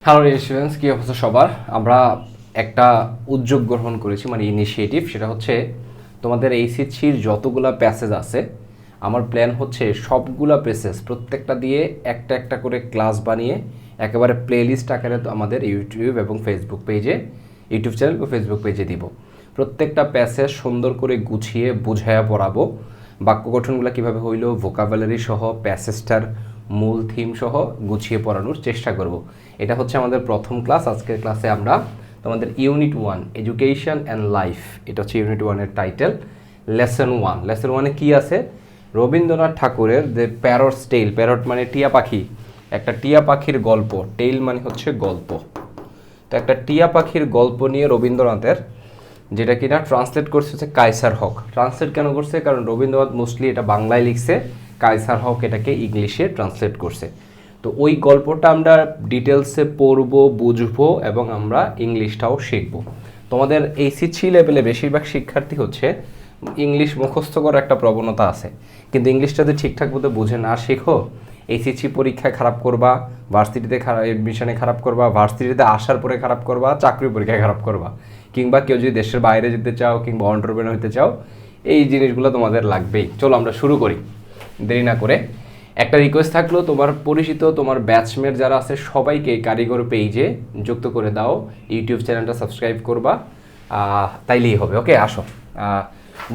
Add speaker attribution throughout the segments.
Speaker 1: Hello students, কী অবস্থা সবার? আমরা একটা উদ্যোগ গ্রহণ করেছি, মানে ইনিশিয়েটিভ। সেটা হচ্ছে তোমাদের এইচএসসির যতগুলা প্যাসেজ আছে, আমার প্ল্যান হচ্ছে সবগুলা প্যাসেজ প্রত্যেকটা দিয়ে একটা একটা করে ক্লাস বানিয়ে একেবারে প্লেলিস্ট আকারে আমাদের ইউটিউব এবং ফেসবুক পেজে, ইউটিউব চ্যানেল ও ফেসবুক পেজে দিব। প্রত্যেকটা প্যাসেজ সুন্দর করে গুছিয়ে বুঝাইয়া পড়াবো। বাক্য গঠনগুলো কীভাবে হইলো, ভোকাবুলারি সহ প্যাসেজটার মূল থিম সহ গুছিয়ে পড়ানোর চেষ্টা করব। এটা হচ্ছে আমাদের প্রথম ক্লাস। আজকের ক্লাসে আমরা তোমাদের ইউনিট 1 এডুকেশন অ্যান্ড লাইফ, এটা হচ্ছে ইউনিট 1-এর টাইটেল। লেসন 1, লেসন 1-এ কী আছে? রবীন্দ্রনাথ ঠাকুরের যে প্যারট টেইল, প্যারট মানে টিয়া পাখি, একটা টিয়া পাখির গল্প, টেইল মানে হচ্ছে গল্প। তো একটা টিয়া পাখির গল্প নিয়ে রবীন্দ্রনাথের, যেটা কিনা ট্রান্সলেট করছে হচ্ছে কায়সার হক। ট্রান্সলেট কেন করছে? কারণ রবীন্দ্রনাথ মোস্টলি এটা বাংলায় লিখছে, কায়সার হক এটাকে ইংলিশে ট্রান্সলেট করছে। তো ওই গল্পটা আমরা ডিটেলসে পড়বো, বুঝবো এবং আমরা ইংলিশটাও শিখবো। তোমাদের এইচএসসি লেভেলে বেশিরভাগ শিক্ষার্থী হচ্ছে ইংলিশ মুখস্থ করার একটা প্রবণতা আছে, কিন্তু ইংলিশটা যদি ঠিকঠাক মতো বুঝে না শেখো, এইচএসসি পরীক্ষায় খারাপ করবা, ভার্সিটিতে এডমিশনে খারাপ করবা, ভার্সিটিতে আসার পরে খারাপ করবা, চাকরি পরীক্ষায় খারাপ করবা, কিংবা কেউ যদি দেশের বাইরে যেতে চাও কিংবা এন্টারপ্রেনার হতে চাও, এই জিনিসগুলো তোমাদের লাগবেই। চলো আমরা শুরু করি দেরি না করে। একটা রিকোয়েস্ট থাকলো, তোমার পরিচিত তোমার ব্যাচমেট যারা আছে সবাইকে কারিগর পেজে যুক্ত করে দাও, ইউটিউব চ্যানেলটা সাবস্ক্রাইব করবা, তাইলেই হবে। ওকে, আসো।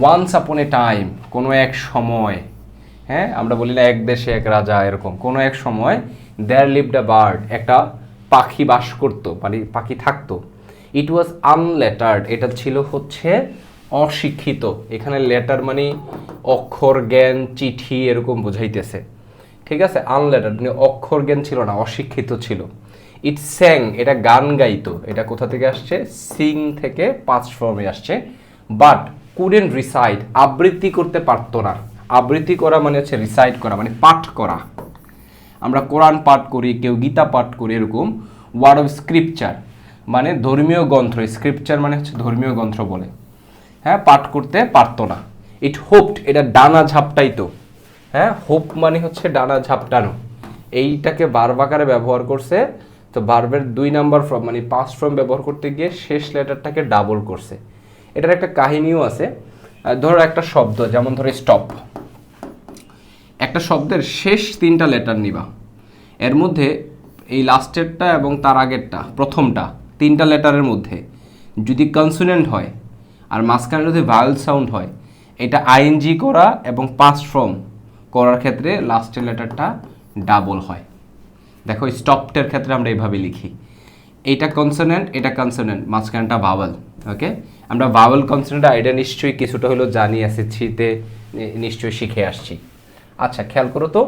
Speaker 1: ওয়ান্স আপন এ টাইম, কোনো এক সময়, হ্যাঁ আমরা বলি না এক দেশে এক রাজা, এরকম কোনো এক সময় দেয়ার লিভড আ বার্ড, একটা পাখি বাস করতো, মানে পাখি থাকতো। ইট ওয়াজ আনলেটার্ড, এটা ছিল হচ্ছে অশিক্ষিত। এখানে লেটার মানে অক্ষর জ্ঞান, চিঠি এরকম বোঝাইতেছে, ঠিক আছে? আনলেটার্ড মানে অক্ষর জ্ঞান ছিল না, অশিক্ষিত ছিল। ইট স্যাং, এটা গান গাইতো। এটা কোথা থেকে আসছে? সিং থেকে পাস্ট ফর্মে আসছে। বাট কুডেন্ট রিসাইট, আবৃত্তি করতে পারতো না। আবৃত্তি করা মানে হচ্ছে রিসাইট করা, মানে পাঠ করা। আমরা কোরআন পাঠ করি, কেউ গীতা পাঠ করি, এরকম। ওয়ার্ড অফ স্ক্রিপচার মানে ধর্মীয় গ্রন্থ, স্ক্রিপচার মানে হচ্ছে ধর্মীয় গ্রন্থ বলে, হ্যাঁ, পাঠ করতে পারতো না। ইট হোপড, এটা ডানা ঝাপটাইতো, হ্যাঁ, হোপ মানে হচ্ছে ডানা ঝাপটানো। এইটাকে ভার্ব আকারে ব্যবহার করছে, তো ভার্বের 2 নাম্বার ফর্ম মানে পাস্ট ফর্ম ব্যবহার করতে গিয়ে শেষ লেটারটাকে ডাবল করছে। এটার একটা কাহিনীও আছে। ধরো একটা শব্দ, যেমন ধরো স্টপ, একটা শব্দের শেষ 3টা লেটার নিবা, এর মধ্যে এই লাস্টেরটা এবং তার আগেরটা, প্রথমটা 3টা লেটারের মধ্যে যদি কনসোনেন্ট হয় আর মাঝখানে যদি ভাওয়েল সাউন্ড হয়, এটা আইএনজি করা এবং পাস্ট ফর্ম করার ক্ষেত্রে লাস্টের লেটারটা ডাবল হয়। দেখো স্টপটের ক্ষেত্রে আমরা এইভাবে লিখি, এইটা কনসোনেন্ট, এটা কনসোনেন্ট, মাঝখানটা ভাওয়েল। ওকে, আমরা ভাওয়েল কনসোনেন্ট আইডিয়া নিশ্চয়ই কিছুটা হলেও জানি, এসএসসিতে নিশ্চয়ই শিখে আসছি। আচ্ছা, খেয়াল করো তো,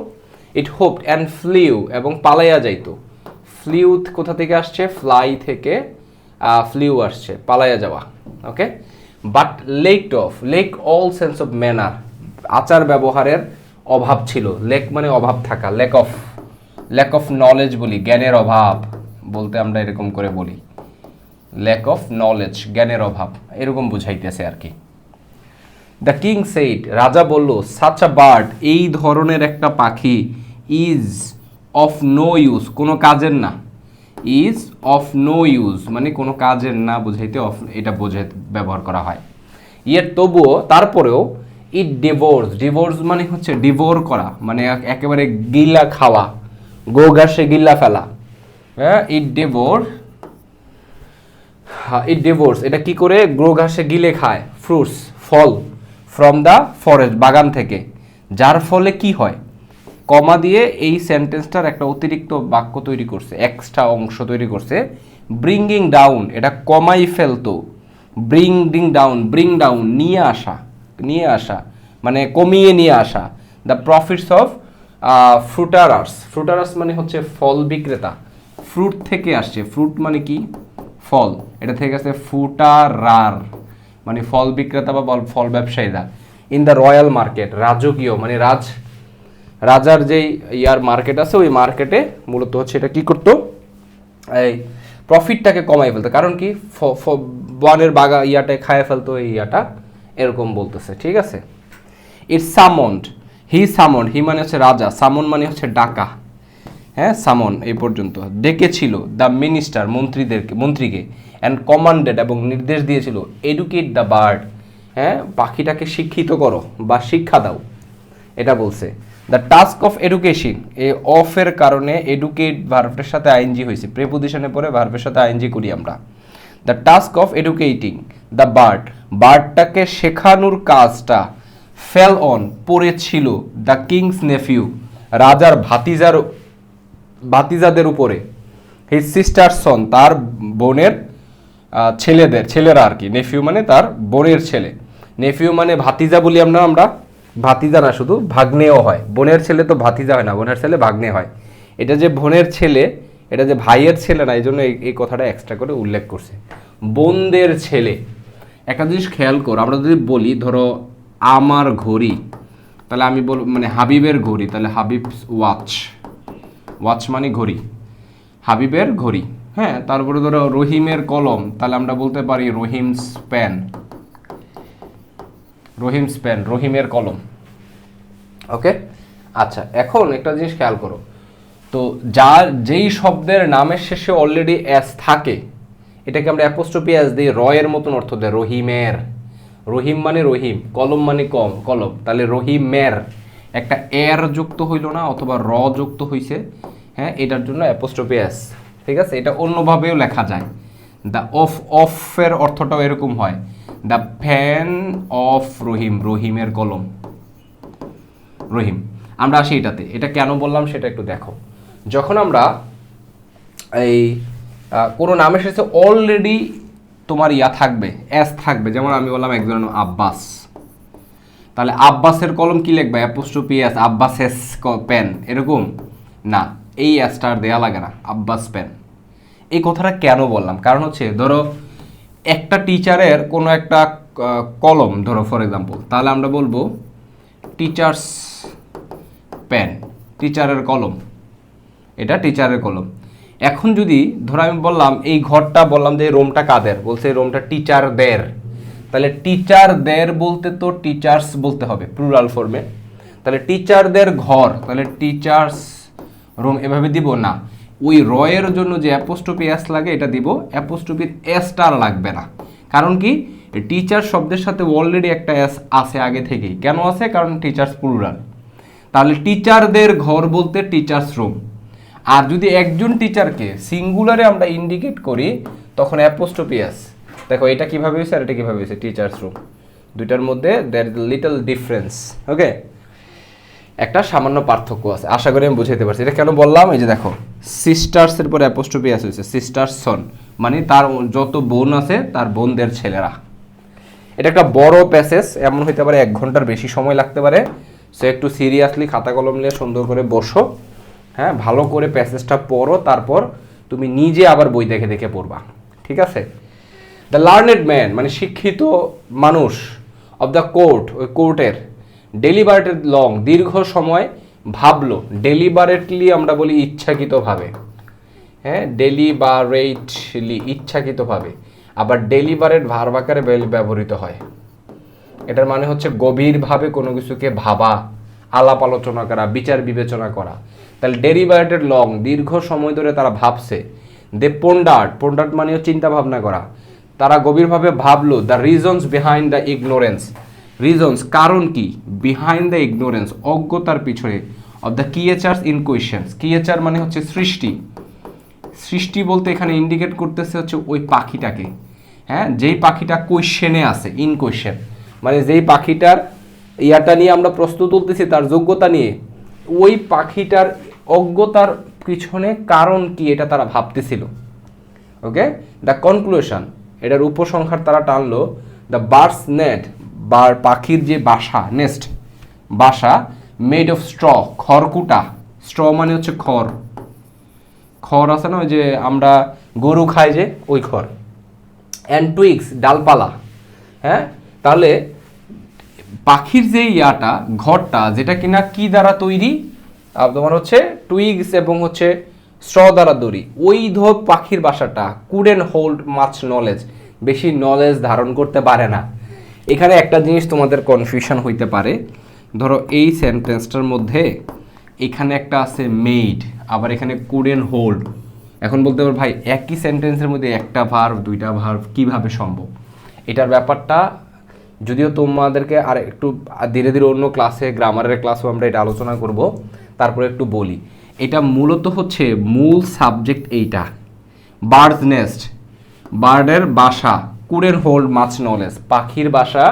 Speaker 1: ইট হোপড অ্যান্ড ফ্লিউ, এবং পালাইয়া যাইতো। ফ্লিউ কোথা থেকে আসছে? ফ্লাই থেকে ফ্লিউ আসছে, পালাইয়া যাওয়া। Okay, but lacked of, lack all sense of manner, আচার ব্যবহারের অভাব ছিল। লেক মানে অভাব থাকা, ল্যাক অফ নলেজ বলি, জ্ঞানের অভাব বলতে আমরা এরকম করে বলি, ল্যাক অফ নলেজ, জ্ঞানের অভাব, এরকম বুঝাইতেছে আর কি। দ্য কিং সেইড, রাজা বলল, সাচ আ বার্ড, এই ধরনের একটা পাখি, ইজ অফ নো ইউজ, কোনো কাজের না। ইজ অফ নো ইউজ মানে কোনো কাজের না বুঝাইতে অফ, এটা বোঝাইতে ব্যবহার করা হয়। ইয়ের তবুও, তারপরেও, ইট ডিভোর্স, ডিভোর্স মানে হচ্ছে ডিভোর করা, মানে একেবারে গিলা খাওয়া, গো ঘাসে গিল্লা ফেলা, হ্যাঁ। ইট ডিভোর্স, এটা কি করে? গো ঘাসে গিলে খায়, ফ্রুটস, ফল, ফ্রম দ্য ফরেস্ট, বাগান থেকে। যার ফলে কি হয়? কমা দিয়ে এই সেন্টেন্সটার একটা অতিরিক্ত বাক্য তৈরি করছে, এক্সট্রা অংশ তৈরি করছে। ব্রিঙ্গিং ডাউন, এটা কমাই ফেলতো। ব্রিং ডাউন নিয়ে আসা মানে কমিয়ে নিয়ে আসা। দ্য প্রফিটস অফ ফ্রুটারার্স মানে হচ্ছে ফল বিক্রেতা, ফ্রুট থেকে আসছে, ফ্রুট মানে কি? ফল, এটা থেকে আসছে ফুটারার মানে ফল বিক্রেতা বা ফল ব্যবসায়ীরা। ইন দ্য রয়্যাল মার্কেট, রাজকীয় মানে রাজার যেই ইয়ার মার্কেট আছে, ওই মার্কেটে মূলত হচ্ছে এটা কি করতো? এই প্রফিটটাকে কমাই ফেলতো। কারণ কি? বনের বাগা ইয়াটা খায় ফেলতো, এই ইয়াটা এরকম বলতেছে, ঠিক আছে? ইটস সামন্ড, হি মানে হচ্ছে রাজা, সামন মানে হচ্ছে ডাকা, হ্যাঁ সামন এই পর্যন্ত ডেকেছিল দ্য মিনিস্টার মন্ত্রীকে অ্যান্ড কমান্ডেড এবং নির্দেশ দিয়েছিল এডুকেট দ্য বার্ড, হ্যাঁ পাখিটাকে শিক্ষিত করো বা শিক্ষা দাও, এটা বলছে। দ্য টাস্ক অফ এডুকেশন, এই অফের কারণে এডুকেট ভার্বের সাথে আইএনজি হয়েছে, প্রেপোজিশনে পরে ভার্বের সাথে আইএনজি করি আমরা। The task of educating the bird, বার্ডটাকে শেখানোর কাজটা ফেল অন পড়েছিল দ্য কিংস নেফিউ, রাজার ভাতিজাদের উপরে, হিজ সিস্টার সন, তার বোনের ছেলেরা আর কি, নেফিউ মানে তার বোনের ছেলে, নেফিউ মানে ভাতিজা বলি আমরা ভাতিজা না শুধু ভাগ্নেও হয়, বোনের ছেলে তো ভাতিজা হয় না, বোনের ছেলে ভাগ্নে হয়। এটা যে বোনের ছেলে, এটা যে ভাইয়ের ছেলে না, এই জন্য এই কথাটা এক্সট্রা করে উল্লেখ করছে, বোনদের ছেলে। একটা জিনিস খেয়াল করো, আমরা যদি বলি ধরো আমার ঘড়ি, তাহলে আমি বল মানে হাবিবের ঘড়ি, তাহলে হাবিবস ওয়াচ মানে ঘড়ি, হাবিবের ঘড়ি। হ্যাঁ, তারপরে ধরো রহিমের কলম, তাহলে আমরা বলতে পারি রহিমস পেন, রহিমের কলম। ওকে, আচ্ছা এখন একটা জিনিস খেয়াল করো, তো যেই শব্দের নামের শেষে অলরেডি এস থাকে, এটাকে আমরা অ্যাপোস্ট্রফি এস দিই, রয়ের মতন অর্থ দেয়, রহিমের। রহিম মানে রহিম, কলম মানে কলম, তাহলে রহিমের একটা এর যুক্ত হইল না, অথবা র যুক্ত হইছে, হ্যাঁ এটার জন্য অ্যাপোস্ট্রফি এস। ঠিক আছে, এটা অন্যভাবেও লেখা যায়। দ্য অফের অর্থটাও এরকম হয়, দ্য ফ্যান অফ রহিম, রহিমের কলম, রহিম। আমরা আসি এটাতে, এটা কেন বললাম সেটা একটু দেখো। যখন আমরা এই কোনো নামের সাথে অলরেডি তোমার থাকবে, এস থাকবে, যেমন আমি বললাম একজন আব্বাস, তাহলে আব্বাসের কলম কি লিখবে, apostrophe S, Abbas S pen, এরকম না, এই এসটা আর দেয়া লাগে না, আব্বাস পেন। এই কথাটা কেন বললাম, কারণ হচ্ছে ধরো একটা টিচারের কোনো একটা কলম ধরো ফর এক্সাম্পল, তাহলে আমরা বলবো টিচার্স পেন, টিচারের কলম, এটা টিচারের কলম। এখন যদি ধরো আমি বললাম এই ঘরটা, বললাম যে এই রুমটা কাদের, বলছে এই রুমটা টিচারদের, তাহলে টিচারদের বলতে তো টিচার্স বলতে হবে প্লুরাল ফর্মে, তাহলে টিচারদের ঘর, তাহলে টিচার্স রুম এভাবে দিব না, ওই রয়ের জন্য যে অ্যাপোস্ট্রফি এস লাগে এটা দিব, অ্যাপোস্ট্রফির এসটা আর লাগবে না। কারণ কি, টিচার শব্দের সাথে অলরেডি একটা এস আছে আগে থেকেই। কেন আছে, কারণ টিচার্স প্লুরাল। তাহলে টিচারদের ঘর বলতে টিচার্স রুম। আর যদি একজন টিচারকে সিঙ্গুলারে আমরা ইন্ডিকেট করি তখন অ্যাপোস্ট্রফি এস। দেখো এটা কিভাবে হয়েছে আর এটা কিভাবে হয়েছে, টিচার্স রুম, দুইটার মধ্যে দেয়ার ইজ লিটল ডিফারেন্স। ওকে, একটা সামান্য পার্থক্য আছে, আশা করি আমি বুঝাইতে পারছি। এটা কেন বললাম, এই যে দেখো সিস্টার্সের পরে অ্যাপোস্ট্রফি এস হয়েছে, সিস্টার্স সন মানে তার যত বোন আছে তার বোনদের ছেলেরা। এটা একটা বড় প্যাসেজ, এমন হইতে পারে 1 ঘন্টার বেশি সময় লাগতে পারে। সো একটু সিরিয়াসলি খাতা কলম নিয়ে সুন্দর করে বসো, হ্যাঁ ভালো করে প্যাসেজটা পড়ো, তারপর তুমি নিজে আবার বই দেখে দেখে পড়বা, ঠিক আছে। দ্য লার্নেড ম্যান মানে শিক্ষিত মানুষ, অফ দ্য কোর্ট ওই কোর্টের, ডেলিবারেটেড লং দীর্ঘ সময় ভাবলো, ডেলিবারেটলি আমরা বলি ইচ্ছাকৃতভাবে, হ্যাঁ ডেলিবারেটলি ইচ্ছাকৃতভাবে, আবার ডেলিবারেট ভার্ব আকারে ব্যবহৃত হয়। এটার মানে হচ্ছে গভীরভাবে কোনো কিছুকে ভাবা, আলাপ আলোচনা করা, বিচার বিবেচনা করা। তাহলে ডেলিবারেটেড লং দীর্ঘ সময় ধরে তারা ভাবছে। দে পন্ডার্ড মানেও চিন্তা ভাবনা করা, তারা গভীরভাবে ভাবলো। The reasons behind the ignorance, reasons কারণ কি, বিহাইন্ড দ্য ইগনোরেন্স অজ্ঞতার পিছনে, of the creatures in questions, creature মানে হচ্ছে সৃষ্টি, সৃষ্টি বলতে এখানে ইন্ডিকেট করতেছে হচ্ছে ওই পাখিটাকে, হ্যাঁ যেই পাখিটা কোয়েশ্চেনে আছে, ইন কোয়েশ্চেন মানে যেই পাখিটার ইয়াটা নিয়ে আমরা প্রশ্ন তুলতেছি তার যোগ্যতা নিয়ে, ওই পাখিটার অজ্ঞতার পিছনে কারণ কি এটা তারা ভাবতেছিল। ওকে, দ্য কনক্লুশন এটার উপসংহার তারা টানলো। দ্য বার্ডস নেট, পাখির যে বাসা, নেস্ট বাসা, মেড অফ স্ট্র খড়কুটা, স্ট্র মানে হচ্ছে খড়, খড় আছে না ওই যে আমরা গরু খাই যে ওই খড়, অ্যান্ড টুইগস ডালপালা, হ্যাঁ তাহলে পাখির যে ইয়াটা ঘরটা যেটা কিনা কি দ্বারা তৈরি, তোমার হচ্ছে টুইগস এবং হচ্ছে স্ট্র দ্বারা তৈরি, ওই পাখির বাসাটা কুডেন্ট হোল্ড মাচ নলেজ, বেশি নলেজ ধারণ করতে পারে না। এখানে একটা জিনিস তোমাদের কনফিউশন হইতে পারে, ধরো এই সেন্টেন্সটার মধ্যে এখানে একটা আছে মেড, আবার এখানে কুডেন্ট হোল্ড। এখন বলতে পারো ভাই একই সেন্টেন্সের মধ্যে একটা ভার্ব দুইটা ভার্ব কিভাবে সম্ভব? এটার ব্যাপারটা যদিও তোমাদেরকে আর একটু ধীরে ধীরে অন্য ক্লাসে, গ্রামারের ক্লাসেও আমরা এটা আলোচনা করব, তারপরে একটু বলি। এটা মূলত হচ্ছে মূল সাবজেক্ট এইটা, বার্ডস নেস্ট, বার্ডের বাসা, কুডেন্ট হোল্ড মাচ নলেজ, পাখির বাসা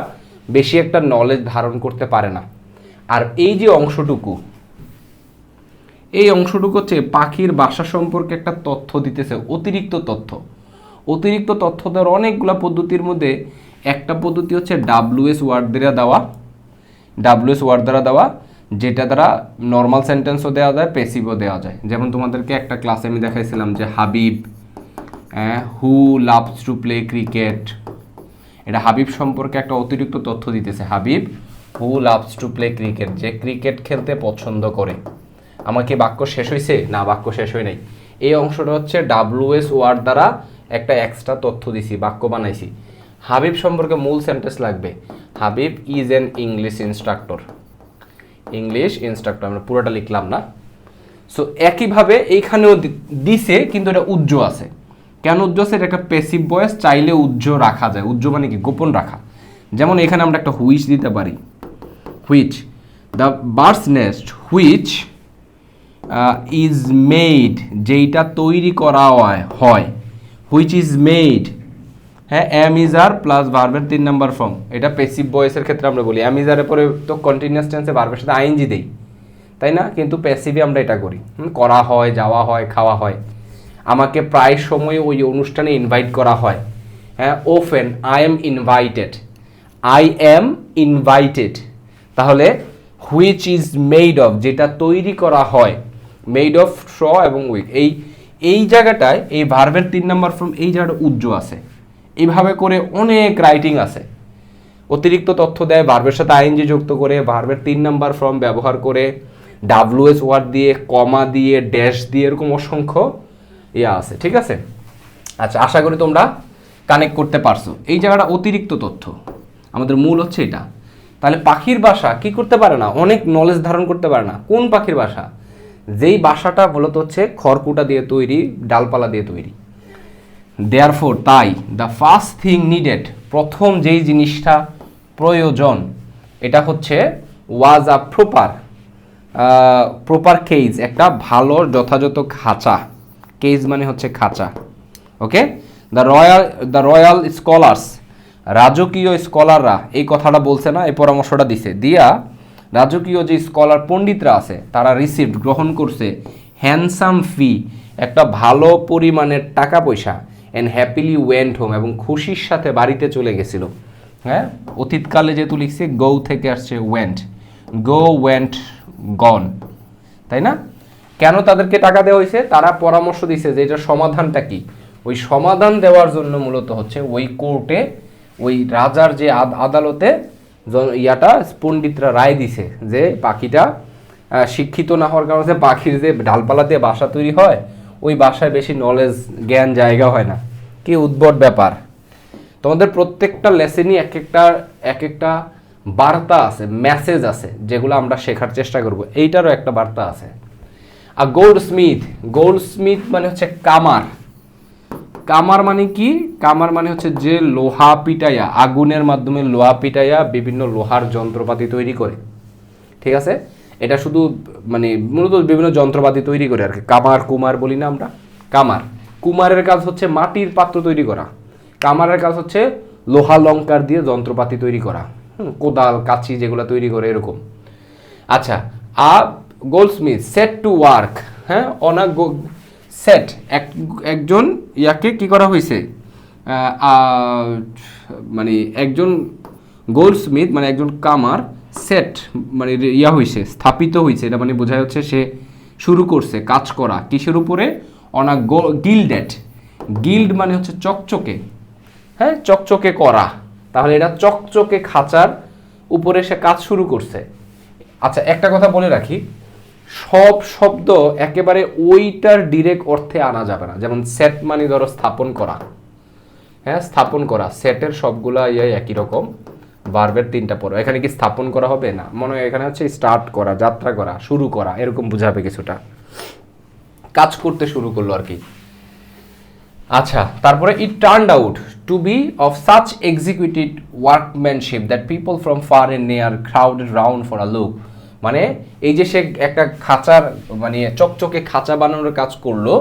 Speaker 1: বেশি একটা নলেজ ধারণ করতে পারে না। আর এই যে অংশটুকু, এই অংশটুকু হচ্ছে পাখির বাসা সম্পর্কে একটা তথ্য দিতেছে, অতিরিক্ত তথ্য। অতিরিক্ত তথ্য দেওয়ার অনেকগুলো পদ্ধতির মধ্যে একটা পদ্ধতি হচ্ছে ডাব্লিউএস ওয়ার্ড দ্বারা দেওয়া, ডাব্লিউএস ওয়ার্ড দ্বারা দেওয়া, যেটা দ্বারা নর্মাল সেন্টেন্সও দেওয়া যায়, প্যাসিভও দেওয়া যায়। যেমন তোমাদেরকে একটা ক্লাসে আমি দেখাইছিলাম যে Habib who loves to play cricket, এটা হাবিব সম্পর্কে একটা অতিরিক্ত তথ্য দিতেছে। Habib who loves to play cricket, যে ক্রিকেট খেলতে পছন্দ করে। আমাকে বাক্য শেষ হয়েছে? না, বাক্য শেষ হয় নাই। এই অংশটা হচ্ছে ডাব্লিউএস ওয়ার্ড দ্বারা একটা এক্সট্রা তথ্য দিছি, বাক্য বানাইছি। হাবিব সম্পর্কে মূল সেন্টেন্স লাগবে, Habib is an English instructor. English instructor, আমরা পুরোটা লিখলাম না। সো একইভাবে এইখানেও দিছে, কিন্তু এটা উজ্জ আছে। কেন উজ্জ আছে? এটা একটা প্যাসিভ ভয়েস, চাইলে উজ্জ রাখা যায়। উজ্জ মানে কি? গোপন রাখা। যেমন এখানে আমরা একটা হুইচ দিতে পারি, which the birds nest which is made, যেইটা তৈরি করা হয়, হুইচ ইজ মেড, হ্যাঁ, এম ইজ আর প্লাস ভার্বের 3 নাম্বার ফর্ম। এটা প্যাসিভ ভয়েসের ক্ষেত্রে আমরা বলি। এম ইজ আরের পরে তো কন্টিনিউয়াস টেন্সে ভার্বের সাথে আইএনজি দেই, তাই না? কিন্তু প্যাসিভে আমরা এটা করি, করা হয়, যাওয়া হয়, খাওয়া হয়। আমাকে প্রায় সময় ওই অনুষ্ঠানে ইনভাইট করা হয়, হ্যাঁ, often I am invited, I am invited. তাহলে হুইচ ইজ মেড অফ, যেটা তৈরি করা হয়, মেড অফ শ এবং উইক, এই জায়গাটায় এই ভার্বের 3 নাম্বার ফর্ম, এই জায়গাটা উজ্জ আছে। এইভাবে করে অনেক রাইটিং আছে। অতিরিক্ত তথ্য দেয়, ভার্বের সাথে আইএনজি যুক্ত করে, ভার্বের 3 নাম্বার ফর্ম ব্যবহার করে, ডাব্লিউএস ওয়ার্ড দিয়ে, কমা দিয়ে, ড্যাশ দিয়ে, এরকম অসংখ্য ইয়া আছে। ঠিক আছে? আচ্ছা, আশা করি তোমরা কানেক্ট করতে পারছো। এই জায়গাটা অতিরিক্ত তথ্য, আমাদের মূল হচ্ছে এটা। তাহলে পাখির বাসা কি করতে পারে না? অনেক নলেজ ধারণ করতে পারে না। কোন পাখির বাসা? যেই বাসাটা মূলত হচ্ছে খড়কুটা দিয়ে তৈরি, ডালপালা দিয়ে তৈরি। দেয়ারফোর, তাই, দ্য ফার্স্ট থিং নিডেড, প্রথম যেই জিনিসটা প্রয়োজন, এটা হচ্ছে ওয়াজ আ প্রপার কেজ, একটা ভালো যথাযথ খাঁচা। কেজ মানে হচ্ছে খাঁচা। ওকে, দ্য রয়্যাল স্কলার্স, রাজকীয় স্কলাররা, এই কথাটা বলছে না, এই পরামর্শটা দিছে, দিয়া রাজকীয় যে স্কলার পণ্ডিতরা আছে তারা রিসিভড, গ্রহণ করছে, হ্যান্ডসাম ফি, একটা ভালো পরিমাণের টাকা পয়সা, অ্যান্ড হ্যাপিলি ওয়েন্ট হোম, এবং খুশির সাথে বাড়িতে চলে গেছিল। হ্যাঁ, অতীতকালে যেহেতু লিখছে, গো থেকে আসছে ওয়েন্ট, গো ওয়েন্ট গন, তাই না? কেন তাদেরকে টাকা দেওয়া হয়েছে? তারা পরামর্শ দিছে যে এটার সমাধানটা কি। ওই সমাধান দেওয়ার জন্য মূলত হচ্ছে ওই কোর্টে, ওই রাজার যে আদালতে ইয়াটা পণ্ডিতরা রায় দিছে যে পাখিটা শিক্ষিত না হওয়ার কারণে পাখির যে ডালপালা দিয়ে বাসা তৈরি হয়, ওই বাসায় বেশি নলেজ, জ্ঞান জায়গা হয় না। কি উদ্ভট ব্যাপার! তোমাদের প্রত্যেকটা লেসেনই এক একটা বার্তা আছে, মেসেজ আছে, যেগুলো আমরা শেখার চেষ্টা করব। এইটারও একটা বার্তা আছে। আর গোল্ডস্মিথ মানে হচ্ছে কামার। কামার মানে কি? কামার মানে হচ্ছে যে লোহা পিটাইয়া, আগুনের মাধ্যমে লোহা পিটাইয়া বিভিন্ন লোহার যন্ত্রপাতি তৈরি করে। ঠিক আছে? এটা শুধু মানে মূলত বিভিন্ন যন্ত্রপাতি তৈরি করে আর কি। কুমার বলি না আমরা, কুমারের কাজ হচ্ছে মাটির পাত্র তৈরি করা। কামারের কাজ হচ্ছে লোহা লঙ্কার দিয়ে যন্ত্রপাতি তৈরি করা, কোদাল, কাঁচি যেগুলো তৈরি করে, এরকম। আচ্ছা, গোল্ডস্মিথ সেট টু ওয়ার্ক, হ্যাঁ, অন আ সেট, একজন ইয়াকে কি করা হয়েছে, মানে একজন গোল্ডস্মিথ মানে একজন কামার, সেট মানে ইয়া হয়েছে, স্থাপিত হয়েছে। এটা মানে বোঝা যাচ্ছে সে শুরু করছে কাজ করা কিসের উপরে? অন আ গিল্ডেড, গিল্ড মানে হচ্ছে চকচকে, হ্যাঁ, চকচকে করা। তাহলে এটা চকচকে খাঁচার উপরে সে কাজ শুরু করছে। আচ্ছা, একটা কথা বলে রাখি, সব শব্দ একেবারে ওইটার ডিরেক্ট অর্থে আনা যাবে না। যেমন সেট মানে ধরো স্থাপন করা, হ্যাঁ, স্থাপন করা, সেটের সবগুলা একই রকম, ভার্বের 3টা পড়ো। এখানে কি স্থাপন করা হবে না, মনে হয় এখানে হচ্ছে স্টার্ট করা, যাত্রা করা, শুরু করা, এরকম বোঝাবে কিছুটা, কাজ করতে শুরু করলো আর কি। আচ্ছা, তারপরে it turned out to be of such executive workmanship that people from far and near crowded round for a look. মানে এই যে সে একটা খাঁচার মানে চকচকে খাঁচা বানানোর কাজ করলো,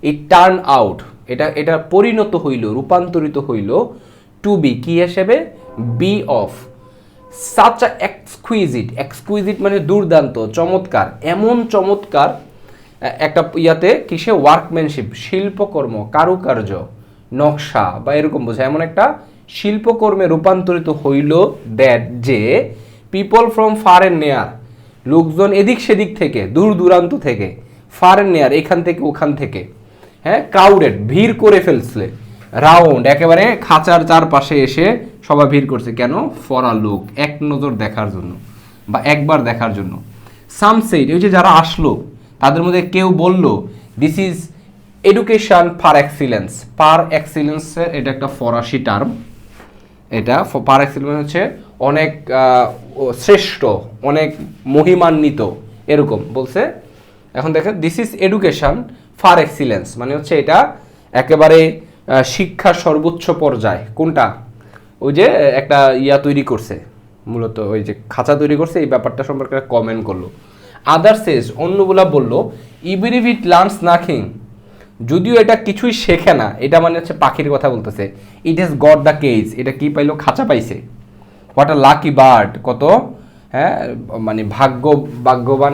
Speaker 1: ইট টার্ন আউট, এটা পরিণত হইল, রূপান্তরিত হইল টু বি কি হিসেবে, বি অফ সাচ আ এক্সকুইজিট মানে দুর্দান্ত, চমৎকার, এমন চমৎকার একটা ইয়াতে কিসে, ওয়ার্কম্যানশিপ শিল্পকর্ম, কারুকার্য, নকশা বা এরকম বোঝায়, এমন একটা শিল্পকর্মে রূপান্তরিত হইল দ্যাট যে পিপল ফ্রম ফার এন্ড নেয়ার, লোকজন এদিক সেদিক থেকে, দূর দূরান্ত থেকে, ফার এন্ড নেয়ার এখান থেকে ওখান থেকে, হ্যাঁ, ক্রাউডেড ভিড় করে ফেলছে, রাউন্ড একেবারে খাঁচার চারপাশে এসে সবাই ভিড় করছে, কেন, ফর আ লুক এক নজর দেখার জন্য বা একবার দেখার জন্য। সাম সেইড ওই যে যারা আসলো তাদের মধ্যে কেউ বলল this is education par excellence. Par এক্সিলেন্সের এটা একটা ফরাসি টার্ম, এটা পার এক্সিলেন্স হচ্ছে অনেক শ্রেষ্ঠ, অনেক মহিমান্বিত, এরকম বলছে। এখন দেখেন this is education for excellence মানে হচ্ছে এটা একেবারে শিক্ষার সর্বোচ্চ পর্যায়। কোনটা, ওই যে একটা ইয়া তৈরি করছে, মূলত ওই যে খাঁচা তৈরি করছে, এই ব্যাপারটা সম্পর্কে কমেন্ট করলো। আদার সেজ অন্যগুলা বললো even if it learns nothing, যদিও এটা কিছুই শেখে না, এটা মানে হচ্ছে পাখির কথা বলতেছে, it has got the cage, এটা কি পাইলো, খাঁচা পাইছে। হোয়াট আ লাকি বার্ড, কত হ্যাঁ মানে ভাগ্যবান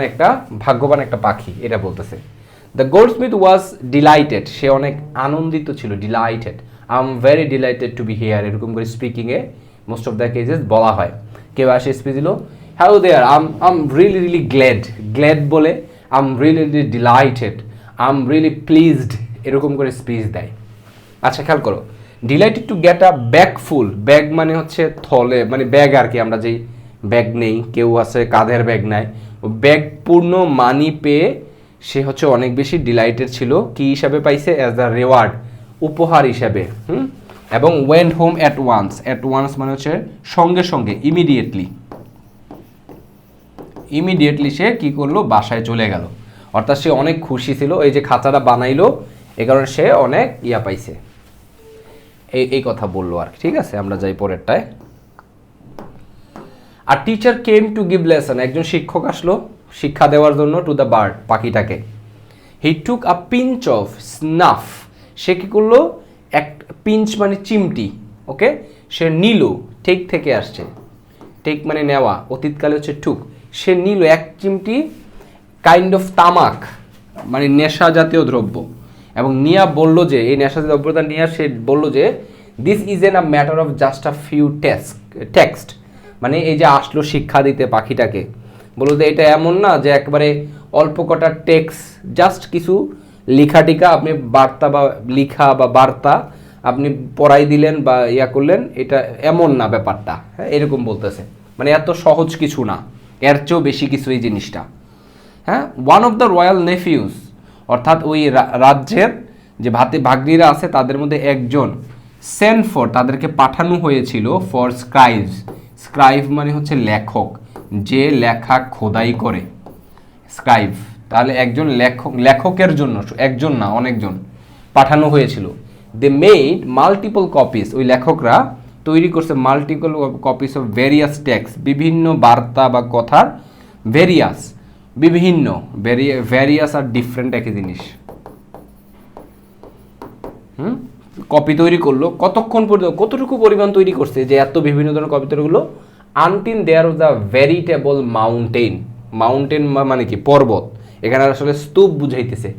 Speaker 1: একটা পাখি, এটা বলতেছে। দ্য গোল্ডস্মিথ ওয়াজ ডিলাইটেড, সে অনেক আনন্দিত ছিল, delighted, I am very delighted to be here, এরকম করে স্পিকিংয়ে মোস্ট অফ দ্য কেসেস বলা হয়। কেউ আসে স্পিচ দিল, hello there, I'm really glad বলে, I'm really delighted, I'm really pleased, এরকম করে স্পিচ দেয়। আচ্ছা খেয়াল করো, delighted to get a bag full, bag মানে হচ্ছে থলে, মানে ব্যাগ আর কি, আমরা যেই ব্যাগ নেই, কেউ আছে কাঁধের ব্যাগ নেয়, ব্যাগ পূর্ণ মানি পেয়ে সে হচ্ছে অনেক বেশি ডিলাইটেড ছিল, কি হিসাবে পাইছে, অ্যাজ দ্য রেওয়ার্ড, উপহার হিসাবে। এবং ওয়েন্ট হোম অ্যাট ওয়ান্স মানে হচ্ছে সঙ্গে সঙ্গে, ইমিডিয়েটলি সে কি করলো, বাসায় চলে গেল। অর্থাৎ সে অনেক খুশি ছিল, এই যে খাঁচাটা বানাইলো, এই কারণে সে অনেক ইয়া পাইছে, এই কথা বললো আর ঠিক আছে। আমরা যাই পরেরটায়। আর teacher came to give lesson, একজন শিক্ষক আসলো শিক্ষা দেওয়ার জন্য, টু দ্য বার্ড, পাখিটাকে। হি টুক আ পিঞ্চ অফ স্নাফ, সে কি করলো, এক পিঞ্চ মানে চিমটি, ওকে, সে নিল, টেক থেকে আসছে, টেক মানে নেওয়া, অতীতকালে হচ্ছে টুক, সে নিল এক চিমটি কাইন্ড অফ তামাক মানে নেশা জাতীয় দ্রব্য, এবং নিয়া বলল যে, এই নেশা জাতীয় দ্রব্যটা নিয়া সে বলল যে this is an a matter of just a few text, মানে এই যে আসলো শিক্ষা দিতে পাখিটাকে, বললো যে এটা এমন না যে একবারে অল্প কটা টেক্সট, জাস্ট কিছু লেখা টিকা আপনি বার্তা বা লিখা বা বার্তা আপনি পড়াই দিলেন বা ইয়া করলেন, এটা এমন না ব্যাপারটা, হ্যাঁ, এরকম বলতেছে, মানে এত সহজ কিছু না, এর চেয়েও বেশি কিছু এই জিনিসটা। হ্যাঁ, ওয়ান অফ দ্য রয়্যাল নেফিউজ, অর্থাৎ ওই রাজ্যের যে ভাগ্নিরা আছে তাদের মধ্যে একজন, সেন্ড ফর, তাদেরকে পাঠানো হয়েছিল, ফর স্ক্রাইব মানে হচ্ছে লেখক, যে লেখা খোদাই করে, স্ক্রাইব, তাহলে একজন লেখকের জন্য, একজন না অনেকজন পাঠানো হয়েছিল। দে মেড মাল্টিপল কপিস, ওই লেখকরা তৈরি করছে multiple copies of various text, বিভিন্ন বার্তা বা কথার, ভেরিয়াস আর ডিফারেন্ট একই জিনিস। কপি তৈরি করলো, কতক্ষণ পর্যন্ত, কতটুকু পরিমাণ তৈরি করছে যে এত বিভিন্ন ধরনের কপি তৈরি করলো, আনটিল দেয়ার ওয়াজ আ ভেরিটেবল মাউন্টেন মানে কি, পর্বত, এখানে আসলে স্তূপ বুঝাইতেছে,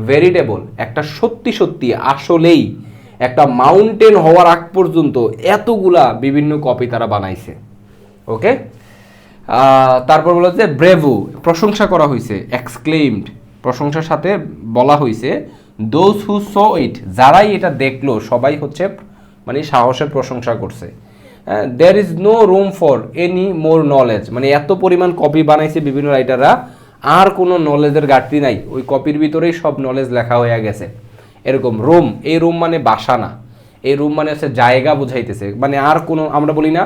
Speaker 1: ভেরিটেবল একটা সত্যি আসলেই একটা মাউন্টেন হওয়ার আগ পর্যন্ত এতগুলা বিভিন্ন কপি তারা বানাইছে, ওকে। তারপর বলা যে ব্রেভু, প্রশংসা করা হয়েছে, এক্সক্লেইমড, প্রশংসার সাথে বলা হয়েছে, দোজ হু স ইট, যারাই এটা দেখলো সবাই হচ্ছে মানে সাহসের প্রশংসা করছে। There is no room for any more knowledge, মানে এত পরিমাণ কপি বানাইছে বিভিন্ন রাইটাররা, আর কোনো নলেজের ঘাটতি নাই, ওই কপির ভিতরেই সব নলেজ লেখা হয়ে গেছে, এরকম। রুম, এই রুম মানে বাসা না, এই রুম মানে হচ্ছে জায়গা বুঝাইতেছে, মানে আর কোনো, আমরা বলি না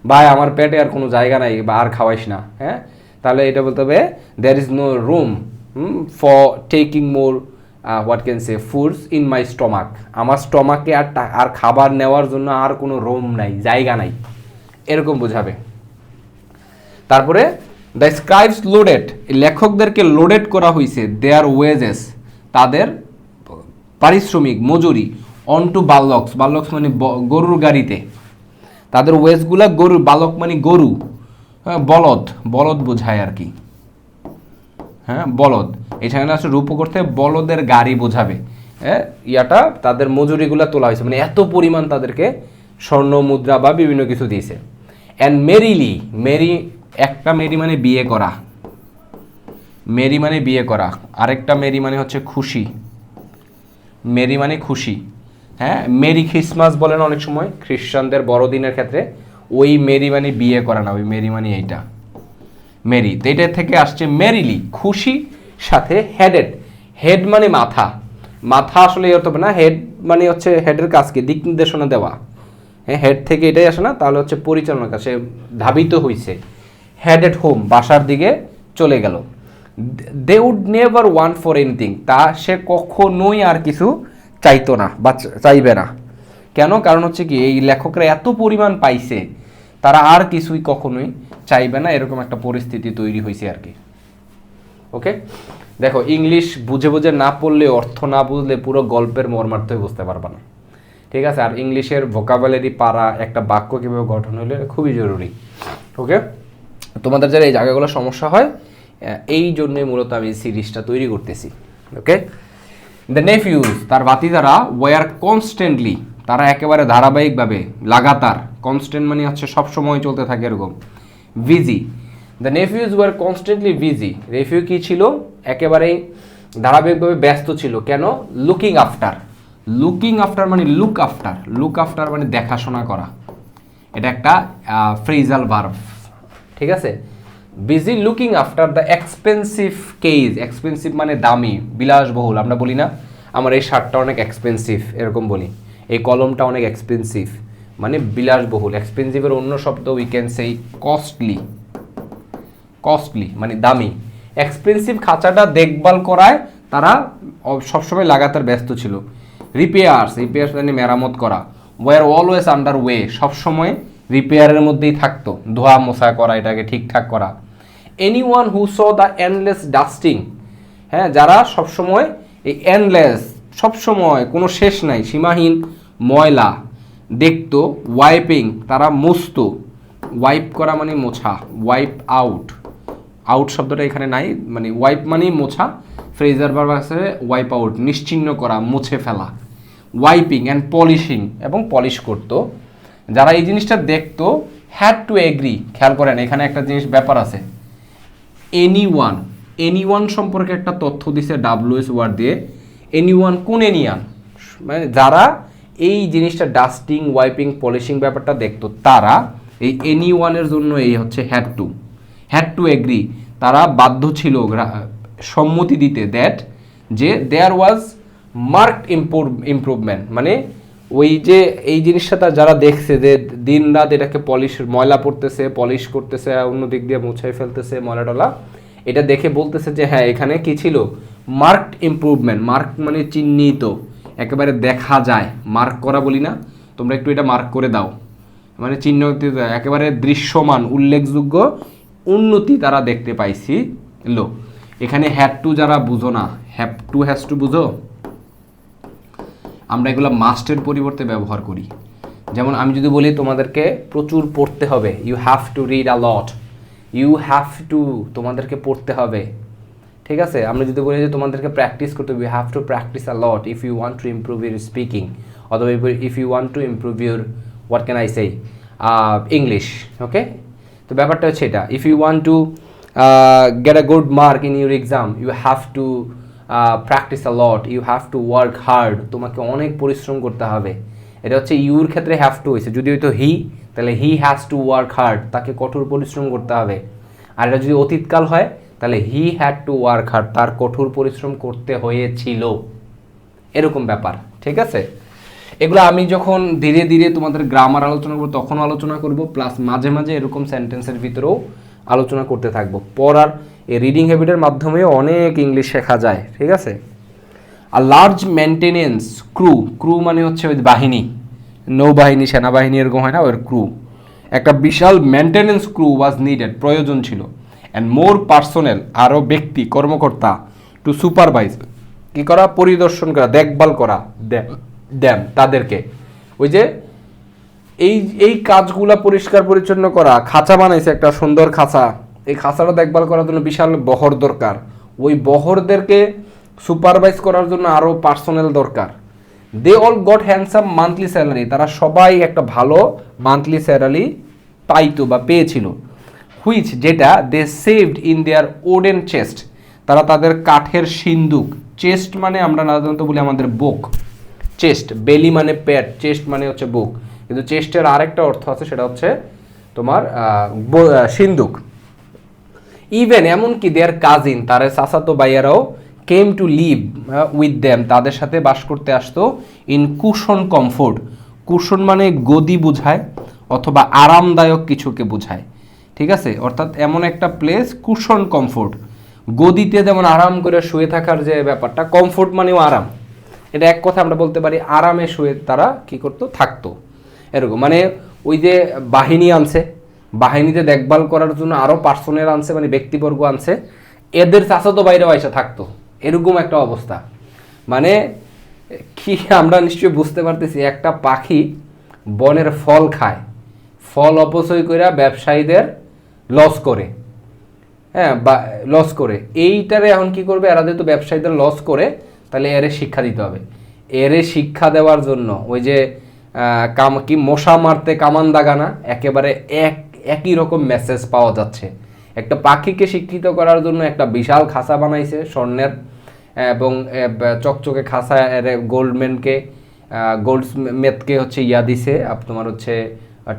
Speaker 1: ভাই আমার পেটে আর কোনো জায়গা নাই বা আর খাওয়াইস না, হ্যাঁ, তাহলে এটা বলতে হবে there is no room for taking more what can say foods in my stomach, আমার স্টমাকে আর খাবার নেওয়ার জন্য আর কোনো রুম নাই, জায়গা নাই, এরকম বোঝাবে। তারপরে দ্য স্ক্রাইবস লোডেড, লেখকদেরকে লোডেড করা হয়েছে দেয়ার ওয়েজেস, তাদের পারিশ্রমিক মজুরি, অন টু বাল্লক্স, বাল্লক্স মানে গরুর গাড়িতে, তাদের ওয়েজগুলা গরুর, বালক মানে গরু, হ্যাঁ, বলদ, বলদ বোঝায় আর কি, হ্যাঁ বলদ, এখানে আসলে রূপ করতে বলদের গাড়ি বোঝাবে, হ্যাঁ, ইয়াটা তাদের মজুরিগুলা তোলা হয়েছে, মানে এত পরিমাণ তাদেরকে স্বর্ণ মুদ্রা বা বিভিন্ন কিছু দিয়েছে। অ্যান্ড মেরিলি, মেরি, একটা মেরি মানে বিয়ে করা, মেরি মানে বিয়ে করা, আরেকটা মেরি মানে হচ্ছে খুশি, মেরি মানে খুশি, হ্যাঁ, মেরি খ্রিসমাস বলেন অনেক সময় খ্রিস্টানদের বড়দিনের ক্ষেত্রে, ওই মেরি মানে বিয়ে করা না, ওই মেরি মানে এইটা মেরি, তো এটার থেকে আসছে মেরিলি, খুশি, সাথে হেডেড, হেড মানে মাথা, মাথা আসলে এত না, হেড মানে হচ্ছে হেডের কাজকে দিক নির্দেশনা দেওয়া, হ্যাঁ, হেড থেকে এটাই আসে না, তাহলে হচ্ছে পরিচালনার কাছে ধাবিত হয়েছে, হেডেড হোম, বাসার দিকে চলে গেল। They would never want for anything, তা সে কখনোই আর কিছু চাইতো না বা চাইবে না। কেন? কারণ হচ্ছে কি এই লেখকরা এত পরিমাণ পাইছে, তারা আর কিছুই কখনোই চাইবে না, এরকম একটা পরিস্থিতি তৈরি হয়েছে আর কি। ওকে, দেখো ইংলিশ বুঝে বুঝে না পড়লে, অর্থ না বুঝলে পুরো গল্পের মর্মার্থই বুঝতে পারবা না, ঠিক আছে? আর ইংলিশের ভোকাবুলারি পারা, একটা বাক্য কীভাবে গঠন হলে খুবই জরুরি। ওকে, তোমাদের যারা এই জায়গাগুলো সমস্যা হয়, এই জন্যই মূলত আমি এই সিরিজটা তৈরি করতেছি। ওকে, দ্য নেফিউজ, তার ভাতিজারা, ওয়ার কনস্ট্যান্টলি, তারা একেবারে ধারাবাহিকভাবে, লাগাতার, কনস্ট্যান্ট মানে হচ্ছে সবসময় চলতে থাকে এরকম, busy, the nephews were constantly busy, nephew কি ছিল? একেবারেই ধারাবাহিকভাবে ব্যস্ত ছিল। কেন? লুকিং আফটার, লুকিং আফটার মানে লুক আফটার, লুক আফটার মানে দেখাশোনা করা, এটা একটা ফ্রেজাল ভার্ব, ঠিক আছে? Busy looking after the expensive cage, expensive মানে দামি, বিলাসবহুল, আমরা বলি না আমার এই শার্টটা অনেক এক্সপেন্সিভ, এরকম বলি, এই কলমটা অনেক এক্সপেন্সিভ, মানে বিলাসবহুল। এক্সপেন্সিভের অন্য শব্দ উই ক্যান সেই কস্টলি, কস্টলি মানে দামি। এক্সপেন্সিভ খাঁচাটা দেখভাল করায় তারা সবসময় লাগাতার ব্যস্ত ছিল। রিপেয়ার্স, রিপেয়ার্স মানে মেরামত করা। ওয়ার অলওয়েজ আন্ডার ওয়ে, সবসময় রিপেয়ারের মধ্যেই থাকতো, ধোয়া মোছা করা, এটাকে ঠিকঠাক করা। Anyone who saw the endless dusting, হ্যাঁ, যারা সবসময় এই এন্ডলেস, সবসময় কোনো শেষ নাই, সীমাহীন ময়লা দেখতো, ওয়াইপিং, তারা মুছতো, ওয়াইপ করা মানে মোছা, ওয়াইপ আউট, আউট শব্দটা এখানে নাই, মানে ওয়াইপ মানেই মোছা, ফ্রেজার ভার্ব আছে ওয়াইপ আউট, নিশ্চিহ্ন করা, মুছে ফেলা। ওয়াইপিং অ্যান্ড পলিশিং, এবং পলিশ করতো। যারা এই জিনিসটা দেখতো, হ্যাড টু এগ্রি, খেয়াল করেন এখানে একটা জিনিস ব্যাপার আছে, এনিওয়ান, এনিওয়ান সম্পর্কে একটা তথ্য দিছে ডাব্লিউএস ওয়ার্ড দিয়ে। এনিওয়ান, কোন এনিয়ান? মানে যারা এই জিনিসটা ডাস্টিং, ওয়াইপিং, পলিশিং ব্যাপারটা দেখতো, তারা এই এনিওয়ানের জন্য এই হচ্ছে হ্যাড টু এগ্রি, তারা বাধ্য ছিল সম্মতি দিতে, দ্যাট যে দেয়ার ওয়াজ মার্কড ইমপ্রুভমেন্ট, মানে ওই যে এই জিনিসটা যারা দেখছে যে দিন রাত এটাকে পলিশ, ময়লা পড়তেছে, পলিশ করতেছে, অন্য দিক দিয়ে মুছাই ফেলতেছে ময়লা টলা, এটা দেখে বলতেছে যে হ্যাঁ এখানে কি ছিল? Marked improvement. মার্ক মানে চিহ্নিত, একেবারে দেখা যায়, মার্ক করা বলি না, তোমরা একটু এটা মার্ক করে দাও, মানে চিহ্ন, একেবারে দৃশ্যমান, উল্লেখযোগ্য উন্নতি তারা দেখতে পাইছি। লো, এখানে হ্যাড টু যারা বুঝো না, হ্যাভ টু, হ্যাজ টু বুঝো, আমরা এগুলো মাস্টের পরিবর্তে ব্যবহার করি। যেমন আমি যদি বলি তোমাদেরকে প্রচুর পড়তে হবে, you have to read a lot, you have to, তোমাদেরকে পড়তে হবে, ঠিক আছে? আমরা যদি বলি যে তোমাদেরকে প্র্যাকটিস করতে হবে, you have to practice a lot if you want to improve your speaking, অথবা if you want to improve your what can I say English. Okay, তো ব্যাপারটা হচ্ছে এটা, if you want to get a good mark in your exam, you have to practice a lot, you have to work hard, তোমাকে অনেক পরিশ্রম করতে হবে। এটা হচ্ছে ইউর ক্ষেত্রে হ্যাভ টু হয়েছে, যদি হয়তো হি, তাহলে he has to work hard, তাকে কঠোর পরিশ্রম করতে হবে। আর এটা যদি অতীতকাল হয়, তাহলে he had to work hard, তার কঠোর পরিশ্রম করতে হয়েছিল, এরকম ব্যাপার, ঠিক আছে? এগুলো আমি যখন ধীরে ধীরে তোমাদের গ্রামার আলোচনা করবো তখন আলোচনা করব, প্লাস মাঝে মাঝে এরকম সেন্টেন্সের ভিতরেও আলোচনা করতে থাকবো। পড়ার এই রিডিং হ্যাবিটের মাধ্যমেও অনেক ইংলিশ শেখা যায়, ঠিক আছে। আর লার্জ মেনটেনেন্স ক্রু মানে হচ্ছে ওই বাহিনী, নৌবাহিনী, সেনাবাহিনী এরকম হয় না, ওর ক্রু। একটা বিশাল মেনটেনেন্স ক্রু ওয়াজ নিডেড, প্রয়োজন ছিল। অ্যান্ড মোর পার্সোনেল, আরও ব্যক্তি, কর্মকর্তা, টু সুপারভাইজ, কী করা, পরিদর্শন করা, দেখভাল করা, দেন তাদেরকে, ওই যে এই কাজগুলা পরিষ্কার পরিচ্ছন্ন করা। খাঁচা বানাইছে একটা সুন্দর খাঁচা, এই খাঁচাটা দেখভাল করার জন্য বিশাল বহর দরকার, ওই বহরদেরকে সুপারভাইজ করার জন্য আরও পার্সোনেল দরকার। They all got handsome monthly salary, তারা সবাই একটা ভালো মান্থলি স্যালারি পাইতো বা পেয়েছিল। হুইচ, যেটা they saved in their wooden chest, তারা তাদের কাঠের সিন্দুক, চেস্ট মানে আমরা সাধারণত বলি আমাদের বুক, চেস্ট, বেলি মানে পেট, চেস্ট মানে হচ্ছে বুক, কিন্তু চেস্টের আরেকটা অর্থ আছে, সেটা হচ্ছে তোমার সিন্দুক। ইভেন এমনকি দেয়ার কাজিন, তার চাচাতো ভাইয়ারাও came to live with them, তাদের সাথে বাস করতে আসতো। ইন কুশন কমফোর্ট, কুশন মানে গদি বুঝায় অথবা আরামদায়ক কিছুকে বুঝায়, ঠিক আছে। অর্থাৎ এমন একটা প্লেস, কুশন কমফোর্ট, গদিতে যেমন আরাম করে শুয়ে থাকার যে ব্যাপারটা, কমফোর্ট মানেও আরাম, এটা এক কথা আমরা বলতে পারি আরামে শুয়ে তারা কি করতো, থাকতো, এরকম। মানে ওই যে বাহিনী আনছে, বাহিনীতে দেখভাল করার জন্য আরও পার্সোনেল আনছে, মানে ব্যক্তিবর্গ আনছে, এদের চাচাতো বাইরে পয়সা থাকতো, এরকম একটা অবস্থা। মানে কি আমরা নিশ্চয়ই বুঝতে পারতেছি, একটা পাখি বনের ফল খায়, ফল অপচয় করে ব্যবসায়ীদের লস করে, হ্যাঁ, বা লস করে, এইটারে এখন কি করবে, এরা যেহেতু ব্যবসায়ীদের লস করে, তাহলে এরে শিক্ষা দিতে হবে। এরে শিক্ষা দেওয়ার জন্য ওই যে কি মশা মারতে কামান দাগানা, একেবারে একই রকম মেসেজ পাওয়া যাচ্ছে। একটা পাখিকে শিক্ষিত করার জন্য একটা বিশাল খাঁচা বানাইছে স্বর্ণের, এবং চকচকে খাঁচা, গোল্ডম্যানকে গোল্ডস্মেথকে হচ্ছে ইয়া দিছে, তোমার হচ্ছে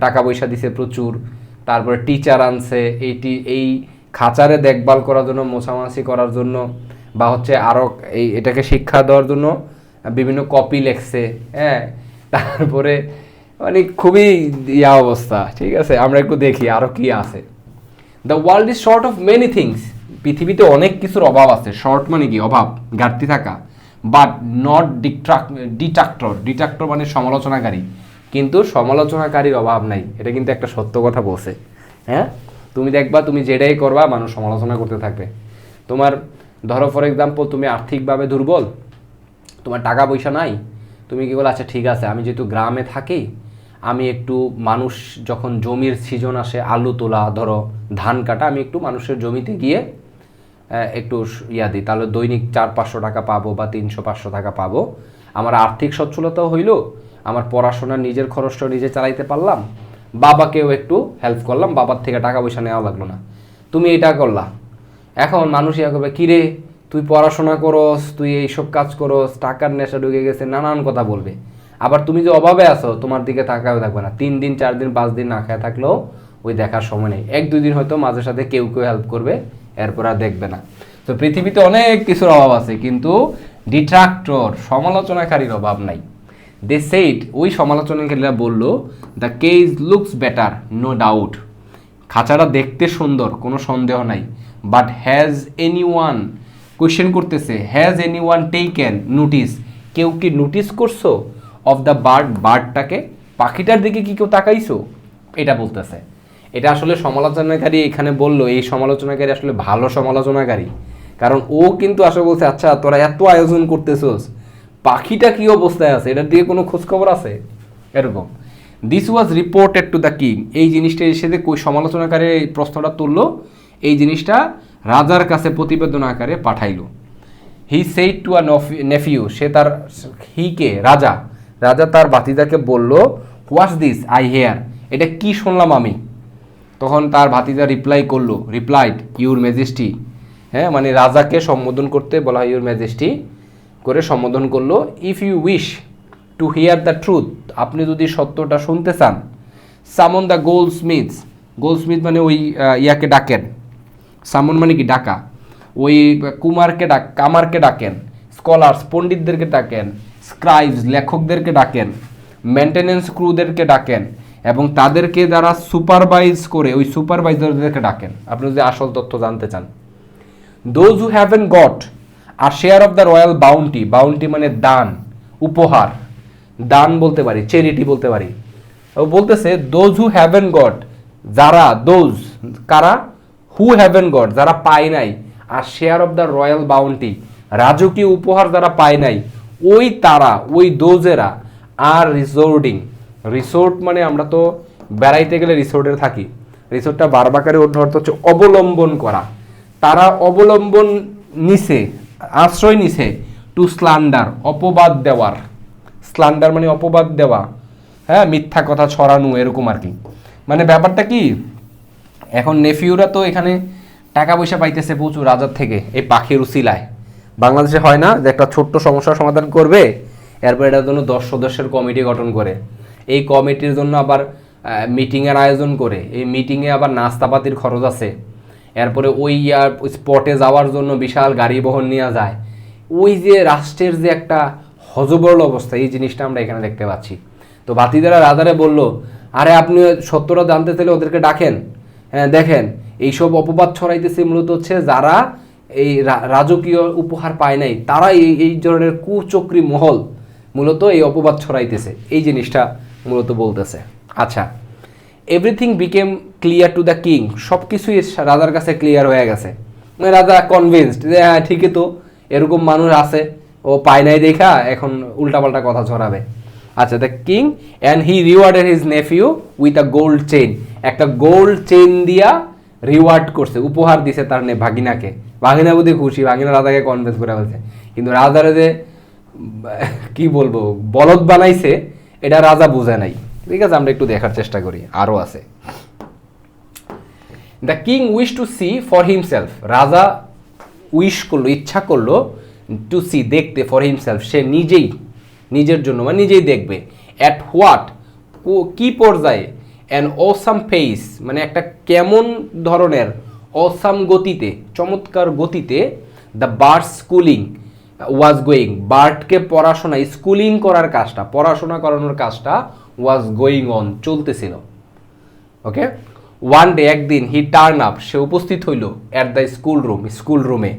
Speaker 1: টাকা পয়সা দিছে প্রচুর, তারপরে টিচার আনছে এই খাঁচারে দেখভাল করার জন্য, মোছামাছি করার জন্য, বা হচ্ছে আরও এটাকে শিক্ষা দেওয়ার জন্য বিভিন্ন কপি লেখছে, হ্যাঁ। তারপরে মানে খুবই ইয়া অবস্থা, ঠিক আছে। আমরা একটু দেখি আরও কি আছে। The world is short of many things, পৃথিবীতে অনেক কিছুর অভাব আছে। শর্ট মানে কি, অভাব, ঘাটতি থাকা। বাট নট ডিট্রাক্টর মানে সমালোচনাকারী, কিন্তু সমালোচনাকারীর অভাব নাই, এটা কিন্তু একটা সত্য কথা বলছে, হ্যাঁ। তুমি দেখবা, তুমি যেটাই করবা মানুষ সমালোচনা করতে থাকবে। তোমার ধরো ফর এক্সাম্পল, তুমি আর্থিকভাবে দুর্বল, তোমার টাকা পয়সা নাই, তুমি কি বলো, আচ্ছা ঠিক আছে, আমি যেহেতু গ্রামে থাকি, আমি একটু মানুষ যখন জমির সিজন আসে, আলু তোলা, ধরো ধান কাটা, আমি একটু মানুষের জমিতে গিয়ে একটু ইয়া দিই, তাহলে দৈনিক 400-500 টাকা পাবো বা 300-500 টাকা পাবো। আমার আর্থিক সচ্ছলতাও হইলো, আমার পড়াশোনার নিজের খরচটাও নিজে চালাইতে পারলাম, বাবাকেও একটু হেল্প করলাম, বাবার থেকে টাকা পয়সা নেওয়া লাগলো না। তুমি এটা করলা, এখন মানুষ ইয়া করবে, কিরে তুই পড়াশোনা করস, তুই এইসব কাজ করস, টাকার নেশা ঢুকে গেছে, নানান কথা বলবে। আবার তুমি যে অভাবে আছো, তোমার দিকে তাকাও থাকবে না, 3 দিন 4 দিন 5 দিন না খায় থাকলেও ওই দেখার সময় নেই। 1-2 দিন হয়তো মাঝে সাথে কেউ হেল্প করবে, এরপর আর দেখবে না। তো পৃথিবীতে অনেক কিছুর অভাব আছে, কিন্তু ডিট্রাক্টর, সমালোচনাকারীর অভাব নাই। দে সেইড, ওই সমালোচনাকারীরা বললো, the cage looks better, no doubt, খাঁচাটা দেখতে সুন্দর, কোনো সন্দেহ নাই। But has anyone, question করতেছে, has anyone taken notice, কেউ কি নোটিস করছো, অফ দ্য বার্ডটাকে, পাখিটার দিকে কি কেউ তাকাইছো, এটা বলতেছে। এটা আসলে সমালোচনাকারী এখানে বললো, এই সমালোচনাকারী আসলে ভালো সমালোচনাকারী, কারণ ও কিন্তু আসলে বলছে, আচ্ছা তোরা এত আয়োজন করতেছোস, পাখিটা কি অবস্থায় আছে, এটার দিকে কোনো খোঁজখবর আছে, এরকম। This was reported to the king, এই জিনিসটা এসে যে কই সমালোচনাকারী এই প্রশ্নটা তুললো, এই জিনিসটা রাজার কাছে প্রতিবেদন আকারে পাঠাইলো। He said to a nephew, সে তার হিকে রাজা তার ভাতিজাকে বলল, হোয়াটস দিস আই হেয়ার, এটা কি শুনলাম আমি। তখন তার ভাতিজা রিপ্লাইড ইউর ম্যাজেস্টি, হ্যাঁ, মানে রাজাকে সম্বোধন করতে বলা হয় ইউর ম্যাজেস্টি করে সম্বোধন করলো। If you wish to hear the truth, আপনি যদি সত্যটা শুনতে চান, সামন দ্য গোল্ডস্মিথ মানে ওই ইয়াকে ডাকেন, সামন মানে কি ডাকা, ওই কামারকে ডাকেন, স্কলার্স পণ্ডিতদেরকে ডাকেন, স্ক্রাইবস লেখকদেরকে ডাকেন, মেনটেনেন্স ক্রুদেরকে ডাকেন, এবং তাদেরকে যারা সুপারভাইজ করে ওই সুপারভাইজারদেরকে ডাকেন আপনি যদি আসল তথ্য জানতে চান। Those who haven't got their share of the royal bounty, bounty মানে দান, উপহার, দান বলতে পারি, চ্যারিটি বলতে পারি। ও বলতেছে দোজ হু হ্যাভেন গট, যারা, দোজ কারা, হু হ্যাভেন গট যারা পায় নাই, আর share of the royal bounty রাজকীয় উপহার যারা পায় নাই, ওই তারা, ওই দোজেরা আর রিসোর্টিং, রিসোর্ট মানে আমরা তো বেড়াইতে গেলে রিসোর্টে থাকি, রিসোর্টটা বারবাকারে অর্থ হচ্ছে অবলম্বন করা, তারা অবলম্বন নিছে, আশ্রয় নিছে, টু স্ল্যান্ডার অপবাদ দেওয়ার, স্ল্যান্ডার মানে অপবাদ দেওয়া, হ্যাঁ মিথ্যা কথা ছড়ানো এরকম আর কি। মানে ব্যাপারটা কি, এখন নেফিউরা তো এখানে টাকা পয়সা পাইতেছে প্রচুর রাজার থেকে এই পাখির উসিলায়। বাংলাদেশে হয় না যে একটা ছোট্ট সমস্যার সমাধান করবে, এরপর এটার জন্য 10 সদস্যের কমিটি গঠন করে, এই কমিটির জন্য আবার মিটিংয়ের আয়োজন করে, এই মিটিংয়ে আবার নাস্তাপাতির খরচ আছে, এরপরে ওই স্পটে যাওয়ার জন্য বিশাল গাড়ি বহন নেওয়া যায়, ওই যে রাষ্ট্রের যে একটা হযবরল অবস্থা, এই জিনিসটা আমরা এখানে দেখতে পাচ্ছি। তো ভাতিজারা রাজারে বলল, আরে আপনি সত্যটা জানতে চাইলে ওদেরকে ডাকেন, হ্যাঁ দেখেন এইসব অপবাদ ছড়াইতেছে মূলত হচ্ছে যারা এই রাজকীয় উপহার পায় নাই, তারা এই ধরনের কুচক্রী মহল মূলত এই অপবাদ ছড়াইতেছে, এই জিনিসটা মূলত বলতেছে। আচ্ছা, everything became clear to the king, সব কিছুই রাজার কাছে ক্লিয়ার হয়ে গেছে, মানে রাজা কনভিন্সড যে হ্যাঁ ঠিকই তো, এরকম মানুষ আছে, ও পায় নাই দেখা এখন উল্টাপাল্টা কথা ছড়াবে। আচ্ছা, the king and he rewarded his nephew with a gold chain, একটা গোল্ড চেইন দিয়া রিওয়ার্ড করছে, উপহার দিছে তার ভাগিনাকে, ভাগিনা বুঝি খুশি, ভাগিনা রাজাকে কনভিন্স করে বলছে, কিন্তু রাজারে যে কি বলবো বলদ বানাইছে এটা রাজা বুঝে নাই। ঠিক আছে, আমরা একটু দেখার চেষ্টা করি, আরো আছে। The king wish to see for himself, রাজা উইশ করলো, ইচ্ছা করলো, টু সি দেখতে, ফর হিমসেলফ সে নিজেই, নিজের জন্য মানে নিজেই দেখবে, অ্যাট হোয়াট কি পর্যায়ে, অ্যান অসাম পেস মানে একটা কেমন ধরনের, অসাম গতিতে, চমৎকার গতিতে, the bird schooling was going, বার্ডকে পড়াশোনা স্কুলিং করার কাজটা, পড়াশোনা করানোর কাজটা ওয়াজ গোয়িং অন চলতেছিল। ওকে, ওয়ান ডে একদিন, হি টার্ন আপ সে উপস্থিত হইল, অ্যাট দ্য স্কুল রুমে,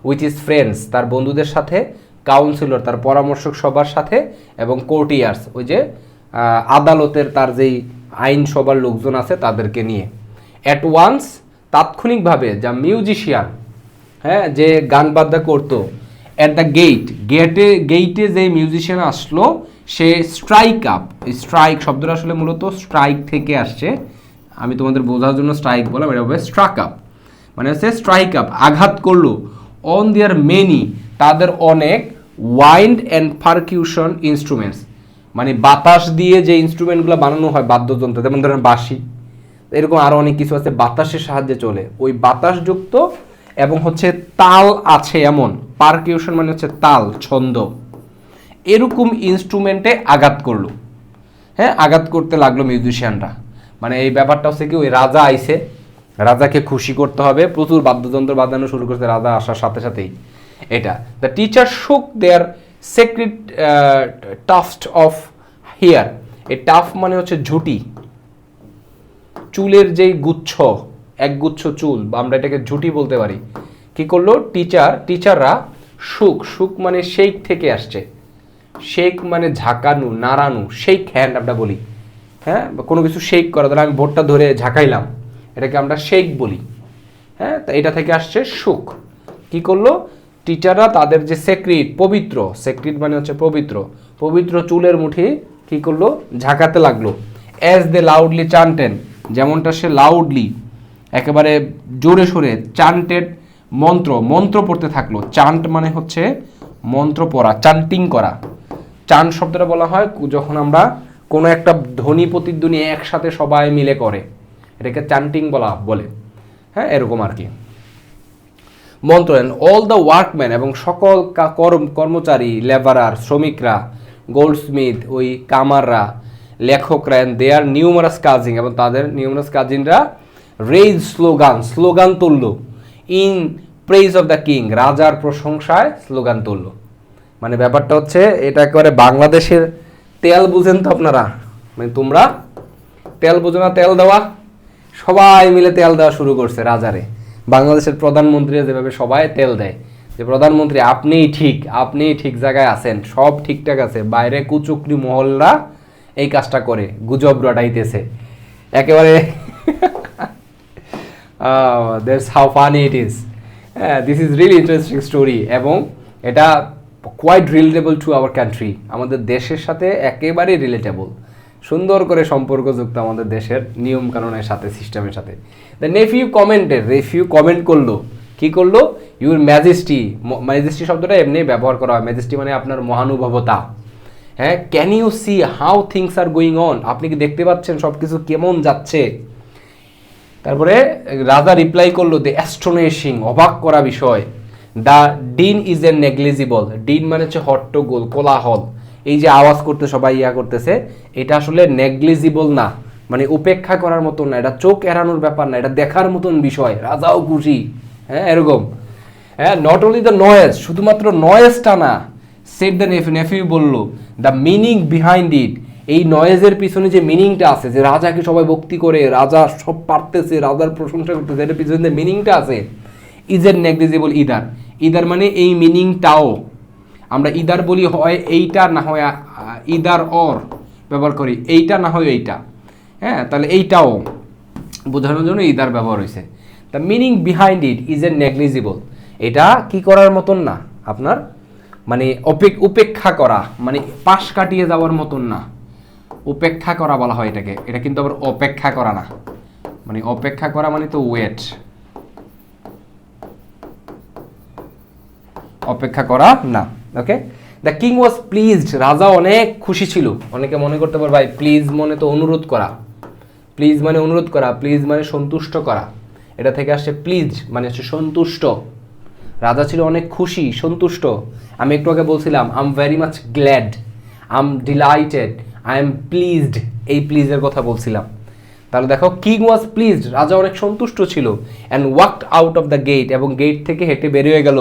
Speaker 1: উইথ হিজ ফ্রেন্ডস তার বন্ধুদের সাথে, কাউন্সিলর তার পরামর্শক সবার সাথে, এবং কোর্টিয়ার্স ওই যে আদালতের তার যেই আইন সবার লোকজন আছে তাদেরকে নিয়ে। অ্যাট ওয়ান্স তাৎক্ষণিকভাবে, যা মিউজিশিয়ান, হ্যাঁ যে গান বাদ্যা করতো, অ্যাট দ্য গেইটে যে মিউজিশিয়ান আসলো সে স্ট্রাইক আপ, স্ট্রাইক শব্দটা আসলে মূলত স্ট্রাইক থেকে আসছে, আমি তোমাদের বোঝার জন্য স্ট্রাইক বললাম, এটা হবে স্ট্রাক আপ, মানে হচ্ছে স্ট্রাইক আপ আঘাত করলো, অন দেয়ার মেনি তাদের অনেক, ওয়াইন্ড অ্যান্ড পারকিউশন ইনস্ট্রুমেন্টস মানে বাতাস দিয়ে যে ইনস্ট্রুমেন্টগুলো বানানো হয় বাদ্যযন্ত্র, যেমন ধরেন বাঁশি, এরকম আরও অনেক কিছু আছে বাতাসের সাহায্যে চলে, ওই বাতাসযুক্ত এবং হচ্ছে তাল আছে এমন, পারকিউশন মানে হচ্ছে তাল ছন্দ, এরকম ইনস্ট্রুমেন্টে আঘাত করলো, হ্যাঁ আঘাত করতে লাগলো মিউজিশিয়ানরা। মানে এই ব্যাপারটা হচ্ছে কি, ওই রাজা আইছে, রাজাকে খুশি করতে হবে, প্রচুর বাদ্যযন্ত্র বাজানো শুরু করছে রাজা আসার সাথে সাথেই। এটা দ্য টিচার শুক দেয়ার সেক্রেট টাফট অফ হেয়ার, এই টাফ মানে হচ্ছে ঝুটি, চুলের যেই গুচ্ছ, এক গুচ্ছ চুল, আমরা এটাকে ঝুটি বলতে পারি। কি করলো টিচাররা শুক মানে শেক থেকে আসছে, শেক মানে ঝাঁকানো, নাড়ানো, শেক হ্যান্ড আমরা বলি, হ্যাঁ কোনো কিছু শেক করা, তাহলে আমি ভোটটা ধরে ঝাঁকাইলাম, এটাকে আমরা শেক বলি, হ্যাঁ তো এটা থেকে আসছে শুক। কি করলো টিচাররা তাদের যে পবিত্র মানে হচ্ছে পবিত্র চুলের মুঠি কি করলো ঝাঁকাতে লাগলো, অ্যাজ দে লাউডলি চান্টেন যেমনটা সে লাউডলি একেবারে জোরে সোরে চান্টেড মন্ত্র পড়তে থাকলো। চান্ট মানে হচ্ছে মন্ত্র পড়া, চান্টিং করা। চান্ট শব্দটা বলা হয় যখন আমরা কোনো একটা ধ্বনি প্রতিধ্বনি একসাথে সবাই মিলে করে, এটাকে চান্টিং বলে, হ্যাঁ এরকম আর কি। মন্ত্র অল দ্য ওয়ার্কম্যান এবং সকল কর্মচারী, লেবারার শ্রমিকরা, গোল্ডস্মিথ ওই কামাররা, লেখকরা, দেয়ার নিউমারাস কাজিন এবং তাদের নিউমারাস কাজিনরা রেইজ স্লোগান তুলল, in praise of the king রাজার প্রশংসায় স্লোগান তুলল। মানে ব্যাপারটা হচ্ছে এটা একেবারে বাংলাদেশের তেল বুঝেন তো আপনারা, মানে তোমরা তেল বুঝো না, তেল দেওয়া, সবাই মিলে তেল দেওয়া শুরু করছে রাজারে। বাংলাদেশের প্রধানমন্ত্রী যেভাবে সবাই তেল দেয় যে প্রধানমন্ত্রী আপনিই ঠিক জায়গায় আছেন, সব ঠিকঠাক আছে, বাইরে কুচুকরি মহলরা এই কাজটা করে গুজব রটাইতেছে একেবারে। That's how funny it is. This is really interesting story এবং এটা quite relatable to our country, আমাদের দেশের সাথে একেবারে রিলেটেবল, সুন্দর করে সম্পর্কযুক্ত আমাদের দেশের নিয়ম কানুনের সাথে, সিস্টেমের সাথে। দ্য নেফিউ কমেন্ট করলো, কি করলো, ইউর ম্যাজেস্টি, ম্যাজেস্টি শব্দটা এমনি ব্যবহার করা হয়, ম্যাজেস্টি মানে আপনার মহানুভবতা। হ্যাঁ, can you see how things are going on, আপনি কি দেখতে পাচ্ছেন সব কিছু কেমন যাচ্ছে। তারপরে রাজা রিপ্লাই করলো, দ্য অ্যাস্টনিশিং, অবাক করা বিষয়, the dean is a negligible, dean মানে হচ্ছে হট্টগোল, কোলাহল, এই যে আওয়াজ করতে সবাই করতেছে, এটা আসলে নেগলিজিবল না, মানে উপেক্ষা করার মতন না, এটা চোখ এড়ানোর ব্যাপার না, এটা দেখার মতন বিষয়, রাজাও খুশি। হ্যাঁ, এরকম। হ্যাঁ, নট অনলি দ্য নয়েজ, শুধুমাত্র নয়েজটা না, সেট দ্য নেফিউ বললো, দ্য মিনিং বিহাইন্ড ইট, এই নয়েজের পিছনে যে মিনিংটা আছে, যে রাজাকে সবাই ভক্তি করে, রাজা সব পারতেছে, রাজার প্রশংসা করতেছে, এটার পিছনে যে মিনিংটা আছে, ইজ এ নেগলিজিবল ইদার মানে এই মিনিংটাও, আমরা ইদার বলি হয় এইটা, না হয় ইদার অর ব্যবহার করি, এইটা না হয় এইটা। হ্যাঁ, তাহলে এইটাও বোঝানোর জন্য ইদার ব্যবহার হয়েছে। The meaning behind it is a negligible, এটা কি করার মতন না, আপনার মানে উপেক্ষা করা, মানে পাশ কাটিয়ে যাওয়ার মতন না, উপেক্ষা করা বলা হয় এটাকে, এটা কিন্তু আবার অপেক্ষা করা না, মানে অপেক্ষা করা মানে তো ওয়েট, অপেক্ষা করা না। ওকে, দ্য কিং ওয়াজ প্লিজড, রাজা অনেক খুশি ছিল। অনেকে মনে করতে পারে ভাই প্লিজ মানে তো অনুরোধ করা, প্লিজ মানে অনুরোধ করা, প্লিজ মানে সন্তুষ্ট করা, এটা থেকে আসছে প্লিজ মানে হচ্ছে সন্তুষ্ট। রাজা ছিল অনেক খুশি, সন্তুষ্ট। আমি একটু আগে বলছিলাম I am very much glad, I am delighted, I M pleased, এই প্লিজের কথা বলছিলাম। তাহলে দেখো, কিং ওয়াজ প্লিজড, রাজা অনেক সন্তুষ্ট ছিল, and walked out of the gate, এবং গেট থেকে হেঁটে বেরিয়ে গেল,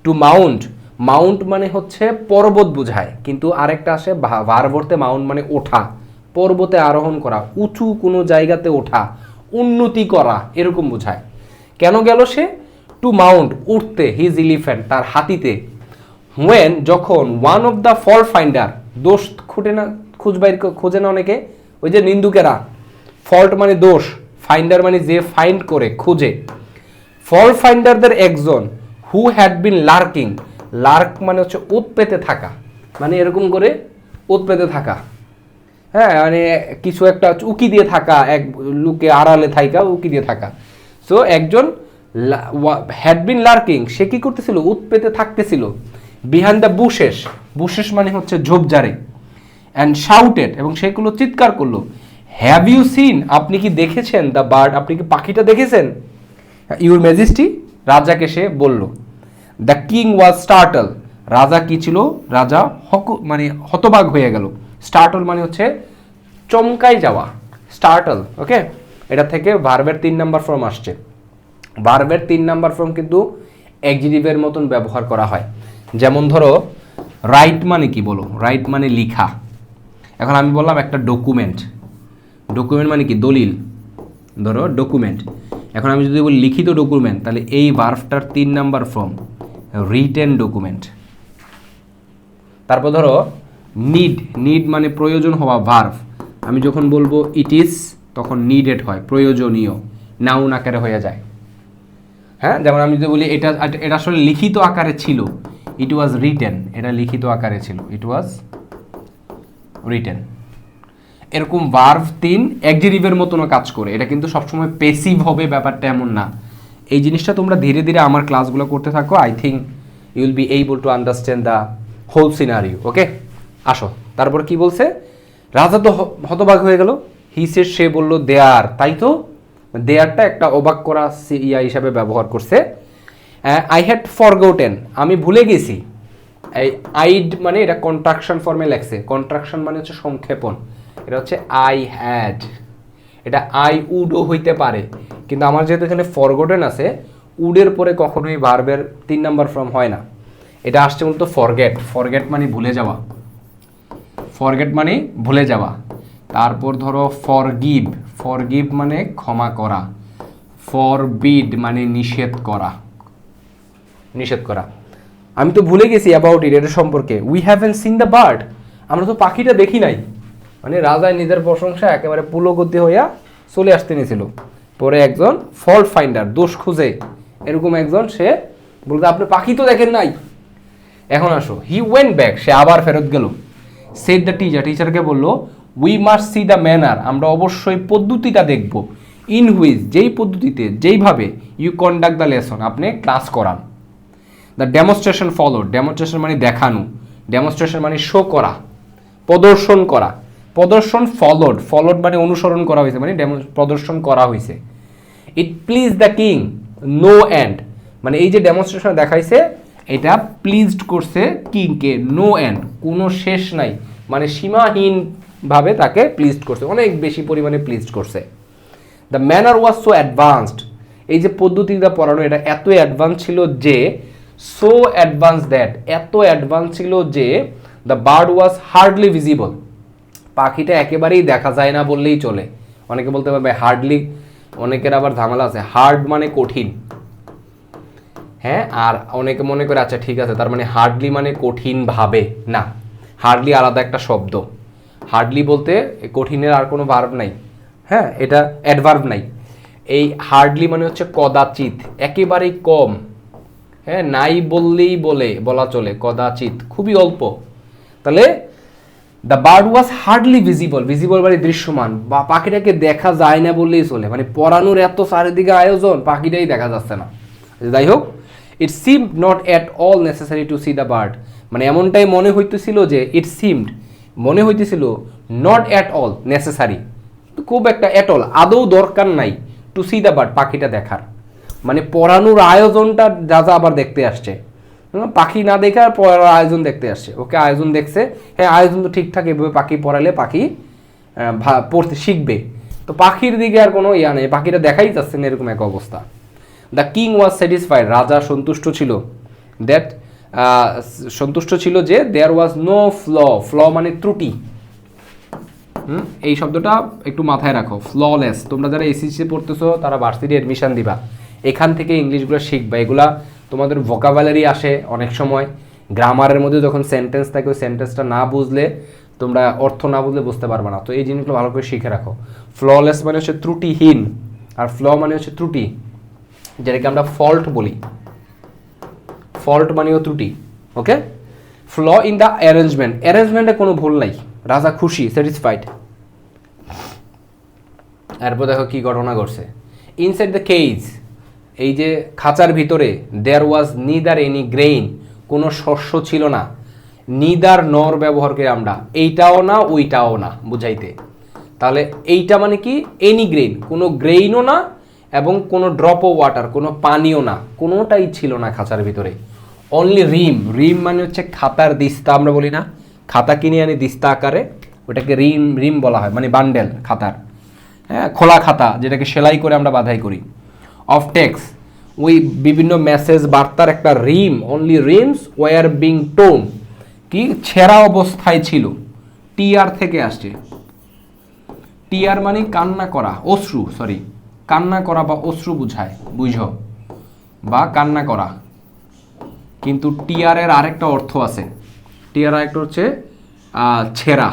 Speaker 1: টু মাউন্ট, মাউন্ট মানে হচ্ছে পর্বত বোঝায়, কিন্তু আরেকটা আসে ভার্বতে, মাউন্ট মানে ওঠা, পর্বতে আরোহণ করা, উঁচু কোনো জায়গাতে ওঠা, উন্নতি করা, এরকম বোঝায়। কেন গেল সে? টু মাউন্ট, উঠতে, হিজ ইলিফ্যান্ট, তার হাতিতে। হোয়েন, যখন, one of the fault finder, দোষ খোঁজে না অনেকে, ওই যে নিন্দুকেরা, ফল্ট মানে দোষ, ফাইন্ডার মানে যে ফাইন্ড করে, খুঁজে, ফল্ট ফাইন্ডারদের একজন, who had been lurking, Lark মানে হচ্ছে উৎপেতে থাকা, মানে এরকম করে উৎপেতে থাকা, হ্যাঁ, মানে কিছু একটা উকি দিয়ে থাকা, এক লুকে আড়ালে থাকা, উকি দিয়ে থাকা। সো একজন হ্যাড বিন লার্কিং, সে কি করতেছিল? উৎপেতে থাকতেছিল, বিহাইন্ড দ্য বুশেস, বুশেস মানে হচ্ছে ঝোপঝাড়ে, অ্যান্ড শাউটেড, এবং সেগুলো চিৎকার করলো, হ্যাভ ইউ সিন, আপনি কি দেখেছেন, দ্য বার্ড, আপনি কি পাখিটা দেখেছেন, ইউর ম্যাজেস্টি, রাজাকে সে বলল। দ্য কিং ওয়াজ স্টার্টল, রাজা কি ছিল? রাজা মানে হতবাক হয়ে গেল। স্টার্টল মানে হচ্ছে চমকাই যাওয়া, স্টার্টল। ওকে, এটা থেকে ভার্বের 3 নাম্বার ফর্ম আসছে। ভার্বের 3 নাম্বার ফর্ম কিন্তু অ্যাডজেক্টিভের মতন ব্যবহার করা হয়। যেমন ধরো, রাইট মানে কি বলো? রাইট মানে লিখা। এখন আমি বললাম একটা ডকুমেন্ট, ডকুমেন্ট মানে কি? দলিল। ধরো ডকুমেন্ট, এখন আমি যদি বলি লিখিত ডকুমেন্ট, তাহলে এই ভার্বটার 3 নাম্বার ফর্ম রিটেন ডকুমেন্ট। তারপর ধরো নিড, নিড মানে প্রয়োজন হওয়া, ভার্ব। আমি যখন বলবো ইট ইজ, তখন নিডেড হয়, প্রয়োজনীয়, নাউন আকারে হয়ে যায়। হ্যাঁ, যেমন আমি যদি বলি এটা এটা আসলে লিখিত আকারে ছিল, ইট ওয়াজ রিটেন, এটা লিখিত আকারে ছিল, ইট ওয়াজ রিটেন। এরকম ভার্ব 3 অ্যাডজেক্টিভের মতনও কাজ করে। এটা কিন্তু সবসময় প্যাসিভ হবে, ব্যাপারটা এমন না। এই জিনিসটা তোমরা ধীরে ধীরে আমার ক্লাসগুলো করতে থাকো, I think you will be able to understand the whole scenario. Okay, আসো। তারপর কি বলছে? রাজা তো হতবাক হয়ে গেল। হি সেড, সে বলল, দেয়ার, তাই তো, দেয়ারটা একটা অবাক করা হিসাবে ব্যবহার করছে। আই হ্যাড ফরগটেন, আমি ভুলে গেছি। এই আইড মানে এটা কন্ট্রাকশন ফর্মে লেখছে। কন্ট্রাকশন মানে হচ্ছে সংক্ষেপণ। এটা হচ্ছে আই হ্যাড, এটা আই উডও হইতে পারে, কিন্তু আমার যেহেতু এখানে ফরগটেন আছে, উডের পরে কখনোই ভার্বের 3 নাম্বার ফর্ম হয় না। এটা আসছে মূলত ফরগেট, ফরগেট মানে ভুলে যাওয়া, ফরগেট মানে ভুলে যাওয়া। তারপর ধরো ফরগিভ, ফরগিভ মানে ক্ষমা করা, ফরবিড মানে নিষেধ করা, নিষেধ করা। আমি তো ভুলে গেছি অ্যাবাউট ইট, এটা সম্পর্কে। We haven't seen the bird, আমরা তো পাখিটা দেখি নাই। মানে রাজা নিজের প্রশংসা একেবারে পুলগতি হইয়া চলে আসতে নিয়েছিল। পরে একজন ফল্ট ফাইন্ডার, দোষ খুঁজে এরকম একজন, সে বলতে আপনি পাখি তো দেখেন নাই, এখন আসো। হি ওয়েন্ট ব্যাক, সে আবার ফেরত গেল। সেড দ্য টিচার, টিচারকে বললো we must C the manner, আমরা অবশ্যই পদ্ধতিটা দেখব, ইন হুইচ, যেই পদ্ধতিতে, যেইভাবে ইউ কন্ডাক্ট দ্য লেসন, আপনি ক্লাস করান। দ্য ডেমনস্ট্রেশন ফলোড, ডেমনস্ট্রেশন মানে দেখানো, ডেমনস্ট্রেশন মানে শো করা, প্রদর্শন করা, প্রদর্শন ফলোড, ফলোড মানে অনুসরণ করা হয়েছে, মানে প্রদর্শন করা হয়েছে। It pleased the king no end, মানে এই যে ডেমনস্ট্রেশন দেখাইছে এটা প্লিজড করছে কিংকে, নো এন্ড কোনো শেষ নাই, মানে সীমাহীনভাবে তাকে প্লিজড করছে, অনেক বেশি পরিমাণে প্লিজড করছে। The manner was so advanced, এই যে পদ্ধতিটা পড়ানো এটা এত অ্যাডভান্স ছিল যে, সো অ্যাডভান্স দ্যাট, এত অ্যাডভান্স ছিল যে the bird was hardly visible, পাখিটা একেবারেই দেখা যায় না বললেই চলে। অনেকে বলতে পারবে হার্ডলি, অনেকের আবার ঝামেলা আছে, হার্ড মানে কঠিন, হ্যাঁ, আর অনেকে মনে করে আচ্ছা ঠিক আছে তার মানে হার্ডলি মানে কঠিন ভাবে, না, হার্ডলি আলাদা একটা শব্দ। হার্ডলি বলতে কঠিনের আর কোনো ভার্ব নাই, হ্যাঁ, এটা অ্যাডভার্ব নাই। এই হার্ডলি মানে হচ্ছে কদাচিৎ, একেবারেই কম, হ্যাঁ, নাই বললেই বলা চলে, কদাচিৎ, খুবই অল্প। তাহলে the bird was hardly visible, visible মানে দৃশ্যমান, বা পাখিটাকে দেখা যায় না বললেই চলে, মানে পড়ানোর এত চারিদিকে আয়োজন, পাখিটাই দেখা যাচ্ছে না। যাই হোক, ইট seemed not at all necessary to C the bird, মানে এমনটাই মনে হইতেছিল যে, ইট সিমড মনে হইতেছিল, নট অ্যাট অল নেসেসারি, খুব একটা অ্যাট অল আদৌ দরকার নাই, টু সি দ্য বার্ড পাখিটা দেখার, মানে পড়ানোর আয়োজনটা যা যা আবার দেখতে আসছে, পাখি না দেখে আর পড়ার আয়োজন দেখতে আসছে। ওকে আয়োজন দেখছে, হ্যাঁ আয়োজন তো ঠিকঠাক, এভাবে পাখি পড়ালে পাখি পড়তে শিখবে, তো পাখির দিকে আর কোনো ইয়া নেই, পাখিটা দেখাই যাচ্ছে না, এরকম এক অবস্থা। দ্য কিং ওয়াজ স্যাটিসফাইড, রাজা সন্তুষ্ট ছিল, দ্যাট সন্তুষ্ট ছিল যে দেয়ার ওয়াজ নো ফ্ল, ফ্ল মানে ত্রুটি, এই শব্দটা একটু মাথায় রাখো, ফ্ললেস। তোমরা যারা এসএসসি পড়তেছো তারা ভার্সিটি অ্যাডমিশন দিবা, এখান থেকে ইংলিশগুলো শিখবা, এগুলা তোমাদের ভোকাবুলারি আসে অনেক সময়, গ্রামারের মধ্যে যখন সেন্টেন্স থাকে ওই সেন্টেন্সটা না বুঝলে, তোমরা অর্থ না বুঝলে বুঝতে পারবে না, তো এই জিনিসগুলো ভালো করে শিখে রাখো। ফ্ললেস মানে হচ্ছে ত্রুটিহীন, আর ফ্ল মানে হচ্ছে ত্রুটি, যেটাকে আমরা ফল্ট বলি, ফল্ট মানেও ত্রুটি। ওকে, ফ্ল ইন দ্য অ্যারেঞ্জমেন্ট, অ্যারেঞ্জমেন্টে কোনো ভুল নাই, রাজা খুশি, স্যাটিসফাইড। এরপর দেখো কি ঘটনা ঘটছে। ইনসাইড দ্য কেজ, এই যে খাঁচার ভিতরে, দেয়ার ওয়াজ নিদার এনি গ্রেইন, কোনো শস্য ছিল না, নিদার নর ব্যবহার করি আমরা, এইটাও না ওইটাও না বুঝাইতে। তাহলে এইটা মানে কি, এনি গ্রেইন, কোনো গ্রেইনও না এবং কোনো ড্রপ অফ ওয়াটার, কোনো পানিও না, কোনোটাই ছিল না খাঁচার ভিতরে। অনলি রিম, রিম মানে হচ্ছে খাতার দিস্তা, আমরা বলি না খাতা কিনে আনি দিস্তা আকারে, ওটাকে রিম, রিম বলা হয়, মানে বান্ডেল খাতার, হ্যাঁ, খোলা খাতা যেটাকে সেলাই করে আমরা বাধাই করি। অফ টেক্স, ওই বিভিন্ন মেসেজ বার্তার একটা ream, only reams were being torn, কি ছেঁড়া অবস্থায় ছিল, টিআর থেকে আসছে, টিআর মানে কান্না করা, অশ্রু, সরি কান্না করা বা অশ্রু বুঝায়, বুঝো, বা কান্না করা, কিন্তু টিআর এর আরেকটা অর্থ আছে, টিআর আরেকটা হচ্ছে ছেঁড়া,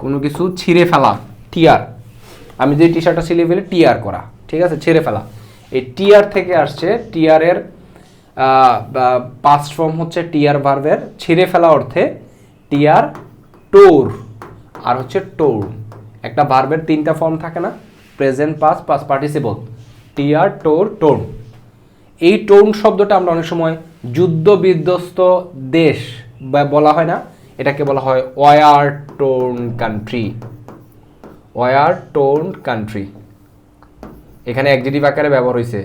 Speaker 1: কোনো কিছু ছিঁড়ে ফেলা, টিআর, আমি যে টি শার্টটা ছিঁড়ে ফেলে টিআর করা, ঠিক আছে, ছেড়ে ফেলা, এই টিআর থেকে আসছে। টিআর এর পাস্ট ফর্ম হচ্ছে টিআর ভার্বের ছিঁড়ে ফেলা অর্থে টিআর টোর, আর হচ্ছে টোর। একটা ভার্বের তিনটা ফর্ম থাকে না, present, past, past participle, tear, tore, torn. এই টোন শব্দটা আমরা অনেক সময় যুদ্ধ বিধ্বস্ত দেশ বলা হয় না, এটাকে বলা হয় war torn country, war torn country, এখানে অ্যাডজেক্টিভ আকারে ব্যবহার হয়েছে,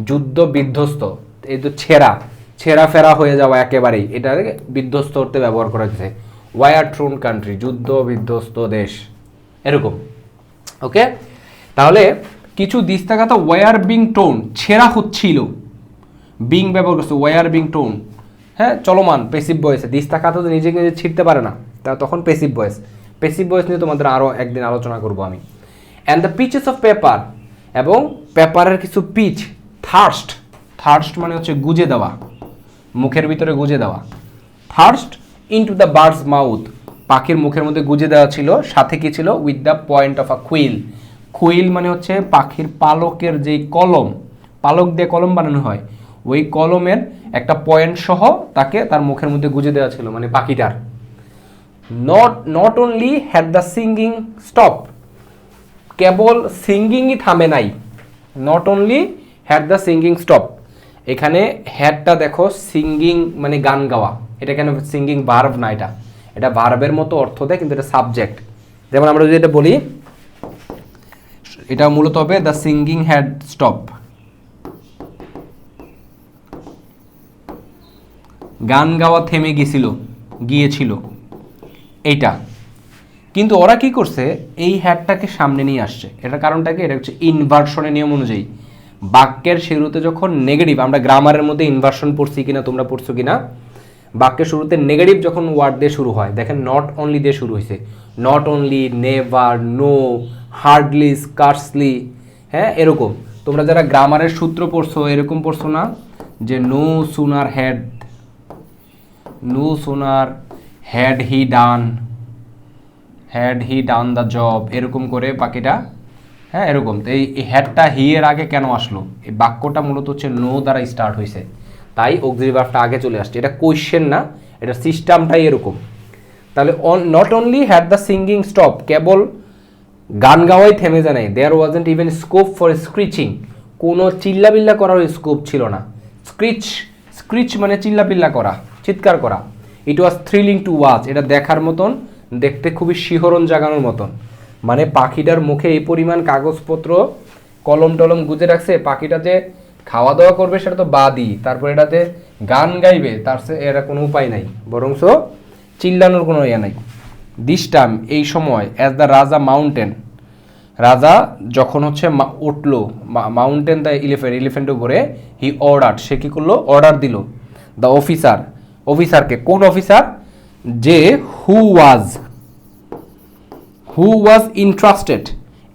Speaker 1: যুদ্ধ বিধ্বস্ত, এই তো ছেঁড়া, ছেঁড়া ফেরা হয়ে যাওয়া একেবারেই, এটা বিধ্বস্ত করতে ব্যবহার করা হয়েছে, ওয়ার টোন কান্ট্রি, যুদ্ধ বিধ্বস্ত দেশ, এরকম। ওকে, তাহলে কিছু দিস্তাগাথা ওয়ার বিং টোন, ছেঁড়া হচ্ছিল, বিং ব্যবহার করছে, ওয়ার বিং টোন, হ্যাঁ চলমান প্যাসিভ ভয়েসে, দিস তাকাতে তো নিজেকে নিজে ছিঁড়তে পারে না, তা তখন প্যাসিভ ভয়েস। প্যাসিভ ভয়েস নিয়ে তোমাদের আরও একদিন আলোচনা করব আমি। And the peaches of paper, এবং পেপারের কিছু পিচ। থার্স্ট, থার্স্ট মানে হচ্ছে গুজে দেওয়া, মুখের ভিতরে গুজে দেওয়া। Thrust into the bird's mouth, পাখির মুখের মধ্যে গুজে দেওয়া ছিল, সাথে কি ছিল, with the point of a quill. Quill মানে হচ্ছে পাখির পালকের যেই কলম, পালক দিয়ে কলম বানানো হয়, ওই কলমের একটা পয়েন্ট সহ তাকে তার মুখের মধ্যে গুজে দেওয়া ছিল, মানে পাখিটার। Not only had the singing stop, কেবল সিঙ্গিংই থামে নাই। Not only had the singing stop, এখানে হ্যাডটা দেখো সিঙ্গিং মানে গান গাওয়া, এটা কেন সিঙ্গিং ভার্ব না, এটা ভার্বের মতো অর্থ দেয়, কিন্তু এটা সাবজেক্ট। যেমন আমরা যদি এটা বলি, এটা মূলত হবে দ্য সিঙ্গিং হ্যাড স্টপ, গান গাওয়া থেমে গিয়েছিল এইটা। কিন্তু ওরা কি করছে, এই হ্যাডটাকে সামনে নিয়ে আসছে। এটার কারণটা কি, এটা হচ্ছে ইনভার্সনের নিয়ম অনুযায়ী বাক্যের শুরুতে যখন নেগেটিভ, আমরা গ্রামারের মধ্যে ইনভার্সন পড়ছি কিনা, তোমরা পড়ছো কিনা, বাক্যের শুরুতে নেগেটিভ যখন ওয়ার্ড দিয়ে শুরু হয়, দেখেন নট অনলি দিয়ে শুরু হয়েছে, not only, never, no, hardly, scarcely, হ্যাঁ এরকম। তোমরা যারা গ্রামারের সূত্র পড়ছো এরকম পড়ছো না, যে no sooner had he done the job, এরকম করে বাকিটা, হ্যাঁ এরকম। তো এই হ্যাডটা হি এর আগে কেন আসলো, এই বাক্যটা মূলত হচ্ছে নো দ্বারা স্টার্ট হয়েছে, তাই অক্সিলারি ভার্বটা আগে চলে আসছে। এটা কোয়েশ্চেন না, এটা সিস্টেমটাই এরকম। তাহলে not only had the singing stop, কেবল গান গাওয়াই থেমে যায় নাই, there wasn't even scope for screeching, কোনো চিল্লাবিল্লা করার স্কোপ ছিল না। স্ক্রিচ মানে চিল্লাবিল্লা করা, চিৎকার করা। ইট ওয়াজ থ্রিলিং টু ওয়াচ, এটা দেখার মতন, দেখতে খুবই শিহরণ জাগানোর মতন। মানে পাখিটার মুখে এই পরিমাণ কাগজপত্র কলম টলম গুজে রাখছে, পাখিটা যে খাওয়া দাওয়া করবে সেটা তো বাদই, তারপর এটাতে গান গাইবে, তার সে এরা কোনো উপায় নাই, বরংস চিল্লানোর কোনো ইয়ে নাই। দিস টাইম, এই সময়, অ্যাজ দ্য রাজা মাউন্টেন, রাজা যখন হচ্ছে উঠলো মাউন্টেন দ্য এলিফেন্টের উপরে, হি অর্ডার, সে কি করলো, অর্ডার দিল, দ্য অফিসারকে, কোন অফিসার, যে হু ওয়াজ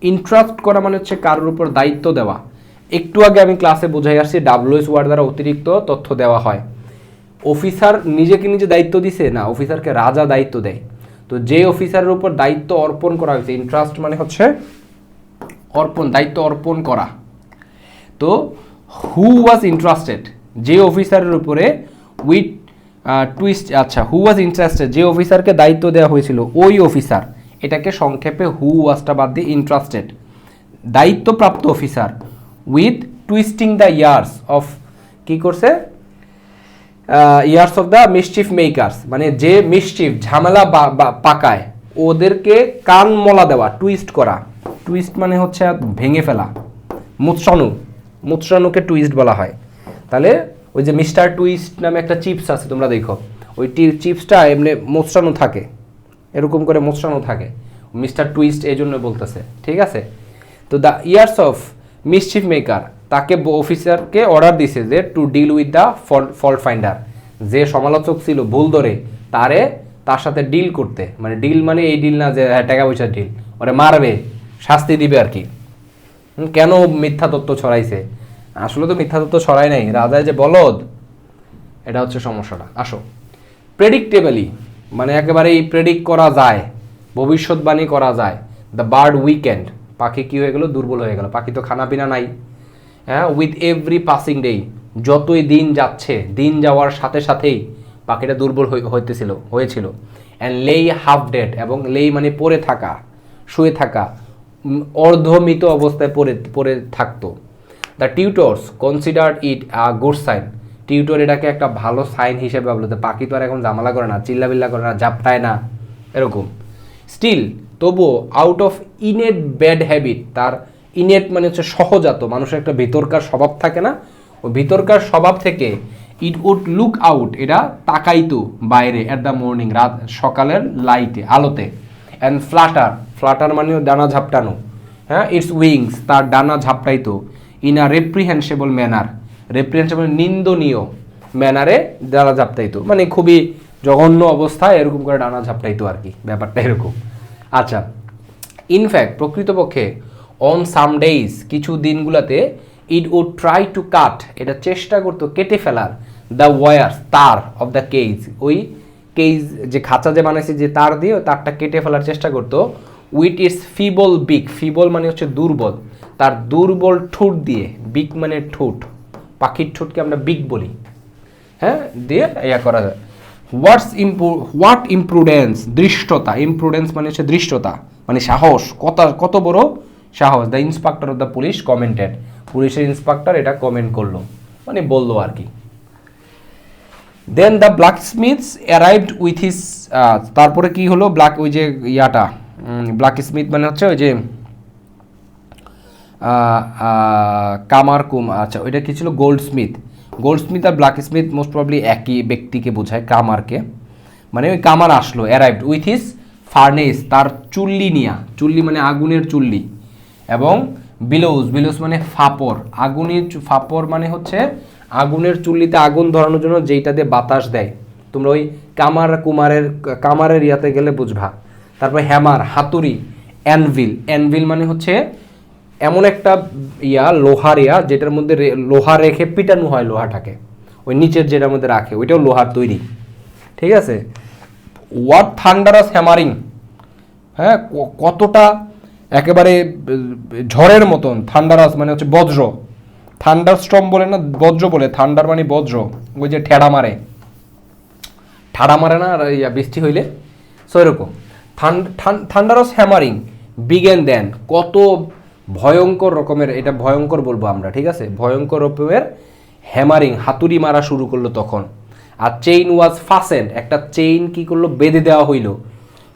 Speaker 1: ইন্ট্রাস্ট করা মানে হচ্ছে কারোর উপর দায়িত্ব দেওয়া। একটু আগে আমি ক্লাসে বোঝাই আসছি, ডাব্লিউএস ওয়ার্ড দ্বারা অতিরিক্ত তথ্য দেওয়া হয়। অফিসার নিজেকে নিজে দায়িত্ব দিছে না, অফিসারকে রাজা দায়িত্ব দেয়। তো যে অফিসারের উপর দায়িত্ব অর্পণ করা হয়েছে, ইন্ট্রাস্ট মানে হচ্ছে অর্পণ, দায়িত্ব অর্পণ করা। তো হু ওয়াজ ইন্টারেস্টেড, যে অফিসারের উপরে, উইথ টুইস্ট, আচ্ছা হু ওয়াজ ইন্টারেস্টেড, যে অফিসারকে দায়িত্ব দেওয়া হয়েছিল ওই অফিসার, এটাকে সংক্ষেপে হু ওয়াজটা বাদ দিয়ে ইন্টারেস্টেড, দায়িত্বপ্রাপ্ত officer, with twisting the ears of, কি করছে, years of the mischief makers, মানে যে মিসচিফ ঝামেলা পাকায় ওদেরকে কান মলা দেওয়া, টুইস্ট করা। টুইস্ট মানে হচ্ছে ভেঙে ফেলা, মুচড়ানোকে টুইস্ট বলা হয়। তাহলে ওই যে মিস্টার টুইস্ট নামে একটা চিপস আছে, তোমরা দেখো, ওই চিপসটা এমনি মোচড়ানো থাকে, এরকম করে মোচড়ানো থাকে, মিস্টার টুইস্ট এই জন্য বলতেছে, ঠিক আছে। তো the ears of mischief maker, তাকে অফিসারকে অর্ডার দিছে যে to deal with the fault finder, যে সমালোচক ছিল ভুল ধরে তার সাথে ডিল করতে, মানে ডিল মানে এই ডিল না যে টাকা পয়সার ডিল, ওরে মারবে, শাস্তি দিবে আর কি। কেন মিথ্যা তথ্য ছড়াইছে, আসলে তো মিথ্যা তথ্য ছড়াই নাই, রাজায় যে বলদ, এটা হচ্ছে সমস্যাটা। আসো, প্রেডিক্টেবলি মানে একেবারেই প্রেডিক্ট করা যায়, ভবিষ্যৎবাণী করা যায়। দ্য বার্ড উইকেন্ড, পাখি কি হয়ে গেল, দুর্বল হয়ে গেল, পাখি তো খানা পিনা নাই, হ্যাঁ। উইথ এভরি পাসিং ডে, যতই দিন যাচ্ছে, দিন যাওয়ার সাথে সাথেই পাখিটা দুর্বল হয়েছিল। অ্যান্ড লেই হাফ ডেড, এবং লেই মানে পড়ে থাকা, শুয়ে থাকা, অর্ধমৃত অবস্থায় পড়ে থাকতো। The tutors considered it a good sign, tutor এটাকে একটা ভালো সাইন হিসেবে ভাবলো, পাখি তো আর এখন জামালা করে না, চিল্লাবিল্লা করে না, ঝাপটায় না, এরকম। স্টিল, তবুও, out of innate bad habit, তার ইনেট মানে হচ্ছে সহজাত, মানুষের একটা ভিতরকার স্বভাব থাকে না, ওই ভিতরকার স্বভাব থেকে, ইট উড লুক আউট, এটা তাকাইতো বাইরে, অ্যাট দ্য মর্নিং, রাত সকালের লাইটে, আলোতে। অ্যান্ড ফ্লাটার মানেও ডানা ঝাপটানো, হ্যাঁ। ইটস উইংস, তার ডানা ঝাপটাইতো। ইন আ রেপ্রিহেনসেবল ম্যানার, রেপ্রিহেনসেবল নিন্দনীয়, ম্যানারে ডানা ঝাপটাইতো, মানে খুবই জঘন্য অবস্থায় এরকম করে ডানা ঝাপটাইতো আর কি, ব্যাপারটা এরকম। আচ্ছা, ইনফ্যাক্ট প্রকৃতপক্ষে অন সাম ডেইজ, কিছু দিনগুলোতে it would try to cut, এটা চেষ্টা করতো কেটে ফেলার, দ্য ওয়ার্স, তার অফ দ্য কেজ, ওই কেজ যে খাঁচা যে বানাইছে যে তার দিয়ে ওই তারটা কেটে ফেলার চেষ্টা করতো, উইথ ইটস ফিবল বিক, ফিবল মানে হচ্ছে দুর্বল, তার দুর্বল ঠোঁট দিয়ে, বিক মানে ঠোঁট, পাখির ঠোঁটকে আমরা বিক বলি, হ্যাঁ, দিয়ে ইয়া করা যায়। হোয়াট ইমপ্রুডেন্স, দৃষ্টতা, ইমপ্রুডেন্স মানে হচ্ছে দৃষ্টতা, মানে সাহস, কত বড় সাহস। The inspector of the police commented, পুলিশের ইন্সপেক্টর এটা কমেন্ট করলো, মানে বললো আর কি। দেন দ্য ব্ল্যাকস্মিথস অ্যারাইভড উইথ হিস, তারপরে কি হলো, ওই যে ইয়াটা, ব্ল্যাকস্মিথ মানে হচ্ছে ওই যে আচ্ছা ওইটা কি ছিল, গোল্ডস্মিথ আর ব্ল্যাকস্মিথ মোস্ট প্রবলি একই ব্যক্তিকে বোঝায়, কামারকে, মানে ওই কামার আসলো, অ্যারাইভড উইথ হিস ফার্নেস, তার চুল্লি নিয়া, চুল্লি মানে আগুনের চুল্লি, এবং বিলোজ মানে ফাপর, ফাপর মানে হচ্ছে আগুনের চুল্লিতে আগুন ধরানোর জন্য যেইটা দিয়ে বাতাস দেয়, তোমরা ওই কামারের ইয়াতে গেলে বুঝবা। তারপর হ্যামার, হাতুড়ি, অ্যানভিল মানে হচ্ছে এমন একটা লোহার যেটার মধ্যে লোহা রেখে পিটানো হয় লোহাটাকে, ওই নিচের যেটার মধ্যে রাখে ওইটাও লোহার তৈরি, ঠিক আছে। হোয়াট থান্ডারাস হ্যামারিং, হ্যাঁ, কতটা একেবারে ঝড়ের মতন, থান্ডারাস মানে হচ্ছে বজ্র, থান্ডার স্টর্ম বলে না, বজ্র বলে, থান্ডার মানে বজ্র, ওই যে ঠাড়া মারে না আর বৃষ্টি হইলে, সো এরকম থান্ডারাস হ্যামারিং বিগেন দেন, কত ভয়ঙ্কর রকমের, এটা ভয়ঙ্কর বলবো আমরা, ঠিক আছে, ভয়ঙ্কর রকমের হ্যামারিং, হাতুড়ি মারা শুরু করলো তখন। আর চেইন ওয়াজ ফাসেন্ড, একটা চেইন কি করলো, বেঁধে দেওয়া হইলো,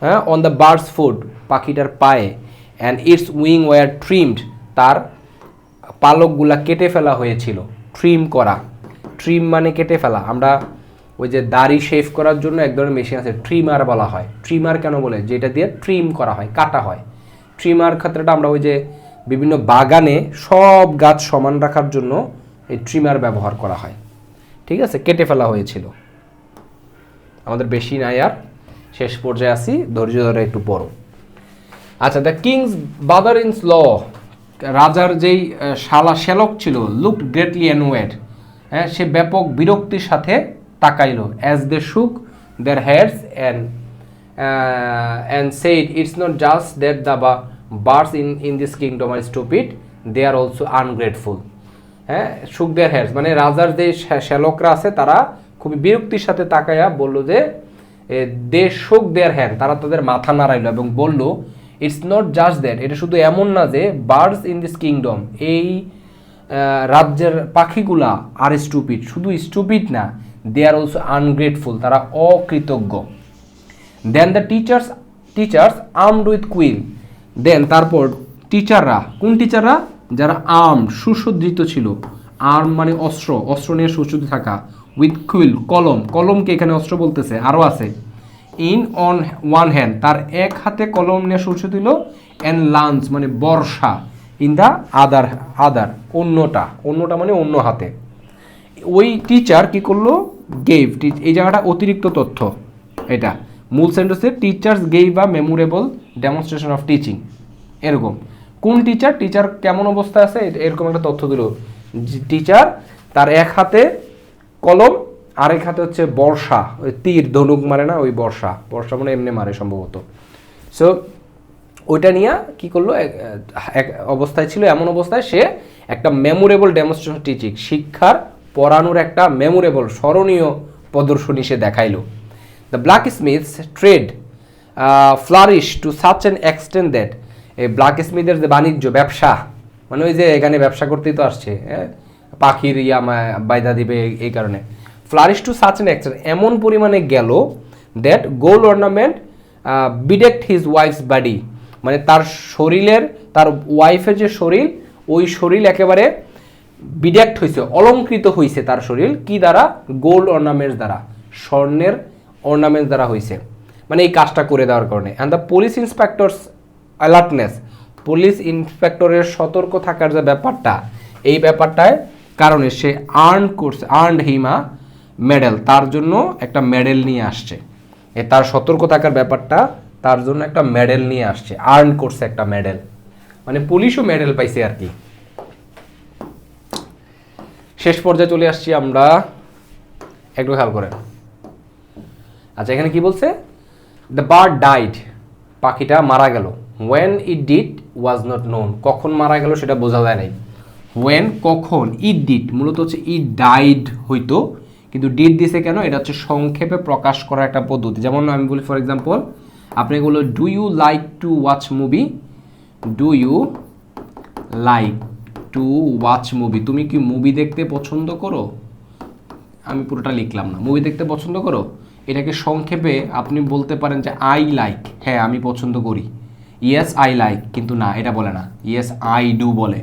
Speaker 1: হ্যাঁ, অন দ্য বার্ডস ফুট, পাখিটার পায়ে, and its wing were trimmed, তার পালকগুলা কেটে ফেলা হয়েছিল, ট্রিম মানে কেটে ফেলা। আমরা ওই যে দাড়ি শেভ করার জন্য এক ধরনের মেশিন আছে, ট্রিমার বলা হয়। ট্রিমার কেন বলে, যেটা দিয়ে ট্রিম করা হয়, কাটা হয়। ট্রিমার ক্ষেত্রটা আমরা ওই যে বিভিন্ন বাগানে সব গাছ সমান রাখার জন্য এই ট্রিমার ব্যবহার করা হয়, ঠিক আছে, কেটে ফেলা হয়েছিল। আমাদের বেশি নাই আর, শেষ পর্যায়ে আসি, ধৈর্য ধরে একটু পড়ো। আচ্ছা, the king's brother in law, রাজার যেই শ্যালক ছিল, লুকড গ্রেটলি অ্যানওয়েড, হ্যাঁ, সে ব্যাপক বিরক্তির সাথে তাকাইল, as they shook their heads and said, it's not just that the birds in this kingdom are stupid, they are also ungrateful. হ্যাঁ, শুক দেয়ার হেডস মানে রাজার যে শ্যালকরা আছে তারা খুবই বিরক্তির সাথে তাকাইয়া বলল যে, দে শুক দেয়ার হ্যান্ড, তারা তাদের মাথা নাড়াইল এবং বলল, ইটস নট জাস্ট দ্যাট, এটা শুধু এমন না যে বার্ডস ইন দিস কিংডম, এই রাজ্যের পাখিগুলা আর স্টুপিড, শুধু স্টুপিড না, দে আর অলসো আনগ্রেটফুল, তারা অকৃতজ্ঞ। Then the teachers armed with quill, then তারপর টিচাররা, কোন টিচাররা, যারা সুসজ্জিত ছিল, আর্ম মানে অস্ত্র নিয়ে সুসজ্জিত থাকা, উইথ কুইল কলমকে এখানে অস্ত্র বলতেছে, আরও আছে, ইন অন ওয়ান হ্যান্ড, তার এক হাতে কলম নিয়ে সুসজ্জিত ছিল, অ্যান্ড লাঞ্চ মানে বর্ষা, ইন দ্য আদার অন্যটা মানে অন্য হাতে। ওই টিচার কি করলো, গেভ, এই জায়গাটা অতিরিক্ত তথ্য, এটা মূল সেন্টেন্সে teachers gave a memorable demonstration of teaching, এরকম। কোন টিচার কেমন অবস্থায় আছে এরকম একটা তথ্য দিল। টিচার তার এক হাতে কলম, আরেক হাতে হচ্ছে বর্ষা, ওই তীর ধনুক মারে না, ওই বর্ষা মানে এমনি মারে সম্ভবত। সো ওইটা নিয়ে কি করলো, এক অবস্থায় ছিল, এমন অবস্থায় সে একটা মেমোরেবল ডেমনস্ট্রেশন টিচিং, শিক্ষার পড়ানোর একটা মেমোরেবল স্মরণীয় প্রদর্শনী সে দেখাইলো। The blacksmith's trade flourish to such an extent that, এই ব্ল্যাকস্মিথের যে বাণিজ্য ব্যবসা, মানে ওই যে এখানে ব্যবসা করতেই তো আসছে, পাখির বাইদা দিবে, এই কারণে flourish to such an extent, এমন পরিমাণে গেল, that gold ornament bedecked his wife's body, মানে তার শরীরের, তার ওয়াইফের যে শরীর, ওই শরীর একেবারে বিডেক্ট হয়েছে, অলঙ্কৃত হয়েছে তার শরীর, কি দ্বারা, গোল্ড অর্নামেন্টস দ্বারা, স্বর্ণের অর্নামেন্টস দ্বারা হয়েছে, মানে এই কাজটা করে দেওয়ার কারণে। And the police inspector's alertness, police ইন্সপেক্টরের সতর্ক থাকার যে ব্যাপারটা, এই ব্যাপারটায় কারণে সে আর্নড হিম আ মেডেল, তার জন্য একটা মেডেল নিয়ে আসছে। তার সতর্ক থাকার ব্যাপারটা, তার জন্য একটা মেডেল নিয়ে আসছে, আর্ন করছে একটা মেডেল, মানে পুলিশও মেডেল পাইছে আর কি। শেষ পর্যায়ে চলে আসছি আমরা, একটু খেয়াল করেন। আচ্ছা এখানে কি বলছে, দ্য বার্ড ডাইড, পাখিটা মারা গেল। When it did was not known, কখন মারা গেল সেটা বোঝা যায় নাই। ওয়েন কখন, ইট ডিড মূলত হচ্ছে ইট ডাইড হইতো, কিন্তু ডিড দিছে কেন, এটা হচ্ছে সংক্ষেপে প্রকাশ করার একটা পদ্ধতি। যেমন আমি বলি ফর এক্সাম্পল, আপনি বললো do you like to watch movie, do you like to watch movie, তুমি কি মুভি দেখতে পছন্দ করো, আমি পুরোটা লিখলাম না, মুভি দেখতে পছন্দ করো, এটাকে সংক্ষেপে আপনি বলতে পারেন যে আই লাইক, হ্যাঁ আমি পছন্দ করি। ইয়েস আই লাইক, কিন্তু না এটা বলে না, ইয়েস আই ডু বলে।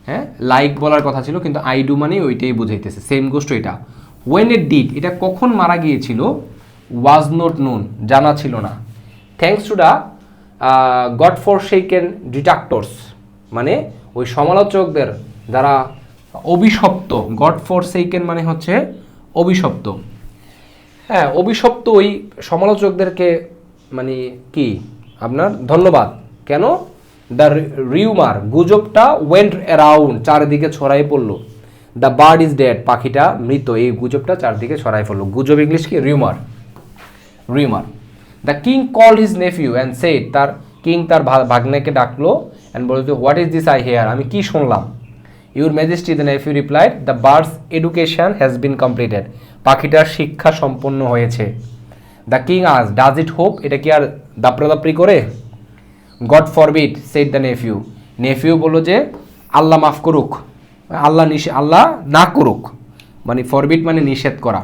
Speaker 1: হ্যাঁ লাইক বলার কথা ছিল, কিন্তু আই ডু মানে ওইটাই বুঝাইতেছে, সেম গোষ্ঠ এটা। ওয়েন ইট ডিড, এটা কখন মারা গিয়েছিল, ওয়াজ নট নোন, জানা ছিল না। Thanks to the God for shaken detractors, মানে ওই সমালোচকদের যারা অভিশপ্ত, গড ফর শেকেন মানে হচ্ছে অভিশপ্ত, হ্যাঁ অভিশপ্ত ওই সমালোচকদেরকে মানে কি আপনার ধন্যবাদ। কেন, দ্য রিউমার, গুজবটা ওয়েন্ট অ্যারাউন্ড, চারিদিকে ছড়াই পড়লো। দ্য বার্ড ইজ ডেড, পাখিটা মৃত, এই গুজবটা চারদিকে ছড়াই পড়লো। গুজব ইংলিশ কি, rumour, rumour. The king called his nephew and said, তার কিং তার ভাগ্নেকে ডাকলো অ্যান্ড বলতো what is this I hear, আমি কি শুনলাম। Your majesty, the nephew replied the bird's education has been completed, পাখিটার শিক্ষা সম্পন্ন হয়েছে। দ্য কিং আজ ডাজ ইট হোপ, এটা কি আর দাপড়াদাপড়ি করে। God forbid said the nephew, nephew বললো যে আল্লাহ মাফ করুক, আল্লাহ না করুক, মানে ফরবিড মানে নিষেধ করা।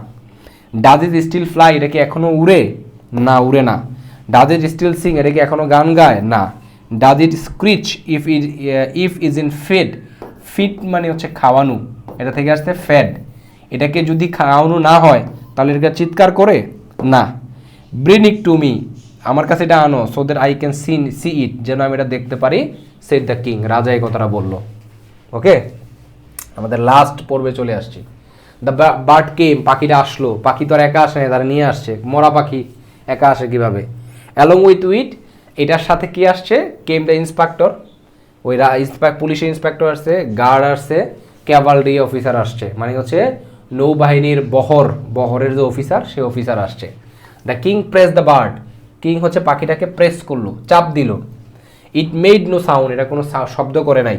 Speaker 1: ডাজ ইট স্টিল ফ্লাই, এটা কি এখনো উড়ে, না উড়ে না। ডাজ ইট স্টিল সিং, এটা কি এখনো গান গায়, না। Does it screech if is in fed, feed মানে হচ্ছে খাওয়ানো, এটা থেকে আসছে ফেড, এটাকে যদি খাওয়ানো না হয় তাহলে এটা চিৎকার করে, না। ব্রিং ইট টু মি, আমার কাছে এটা আনো, so that I can see it, যেন আমি এটা দেখতে পারি। সেড দ্য কিং, রাজা এই কথাটা বললো। ওকে, আমাদের লাস্ট পর্বে চলে আসছি। দ্য বার্ড কেম, পাখিটা আসলো, পাখি তো আর একা আসে না, তারা নিয়ে আসছে, মরা পাখি একা আসে কিভাবে। অ্যালং উইথ উইট, এটার সাথে কি আসছে, কেম দ্য ইন্সপেক্টর, ওই পুলিশের ইন্সপেক্টর আসছে, গার্ড আসছে, ক্যাভালরি অফিসার আসছে, মানে হচ্ছে নৌবাহিনীর বহরের যে অফিসার, সে অফিসার আসছে। The king press the bird, king হচ্ছে পাখিটাকে প্রেস করলো, চাপ দিল। ইট মেড নো সাউন্ড, এটা কোনো শব্দ করে নাই।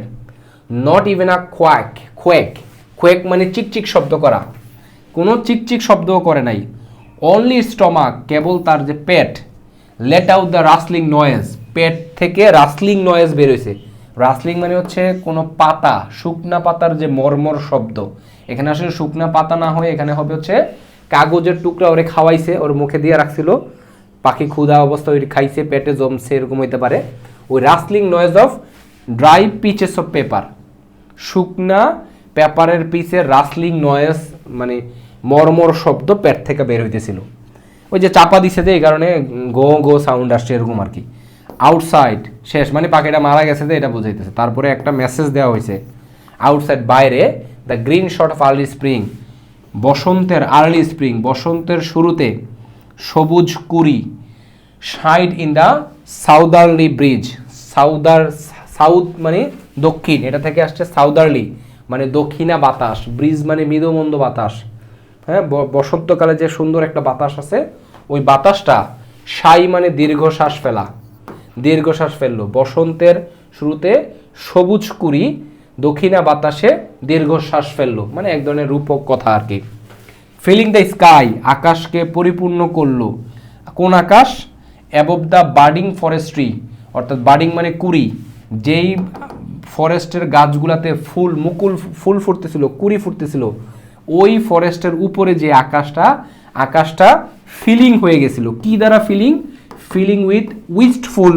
Speaker 1: নট ইভেন আ কোয়েক মানে চিকচিক শব্দ করা, কোনো চিকচিক শব্দও করে নাই। অনলি স্টমাক, কেবল তার যে পেট, লেট আউট দ্য রাসলিং নয়েজ, পেট থেকে রাসলিং নয়েজ বেরোইছে। রাসলিং মানে হচ্ছে কোনো পাতা, শুকনা পাতার যে মর্মর শব্দ, এখানে আসলে শুকনা পাতা না হয়ে এখানে হবে হচ্ছে কাগজের টুকরা ওরে খাওয়াইছে, ওর মুখে দিয়ে রাখছিল, পাখি ক্ষুধা অবস্থা ওই খাইছে, পেটে জমছে, এরকম হইতে পারে। ওই rustling noise of dry pieces of paper, শুকনা পেপারের পিসের রাসলিং নয়েজ মানে মর্মর শব্দ পেট থেকে বের হইতেছিল। ওই যে চাপা দিছে যে এই কারণে গো গো সাউন্ড আসছে, এরকম আর কি। আউটসাইড শেষ, মানে পাখিটা মারা গেছে যে এটা বোঝাইতেছে। তারপরে একটা মেসেজ দেওয়া হয়েছে, আউটসাইড বাইরে, the green shot of early spring, বসন্তের আর্লি স্প্রিং, বসন্তের শুরুতে সবুজ কুড়ি। শাইড ইন দ্য সাউদার্লি ব্রিজ, সাউথ মানে দক্ষিণ, এটা থেকে আসছে সাউদার্লি মানে দক্ষিণা বাতাস, ব্রিজ মানে মৃদুমন্দ বাতাস। হ্যাঁ, বসন্তকালে যে সুন্দর একটা বাতাস আছে, ওই বাতাসটা সাই মানে দীর্ঘশ্বাস ফেলা, দীর্ঘশ্বাস ফেললো। বসন্তের শুরুতে সবুজ কুড়ি দক্ষিণা বাতাসে দীর্ঘশ্বাস ফেললো, মানে এক ধরনের রূপক কথা আর কি। ফিলিং দ্য স্কাই, আকাশকে পরিপূর্ণ করলো। কোন আকাশ? অ্যাবভ দ্য বার্ডিং ফরেস্ট্রি, অর্থাৎ বার্ডিং মানে কুড়ি, যেই ফরেস্টের গাছগুলাতে ফুল ফুটতেছিল, কুড়ি ফুটতেছিল, ওই ফরেস্টের উপরে যে আকাশটা ফিলিং হয়ে গেছিল। কি দ্বারা ফিলিং উইথ উইস্টফুল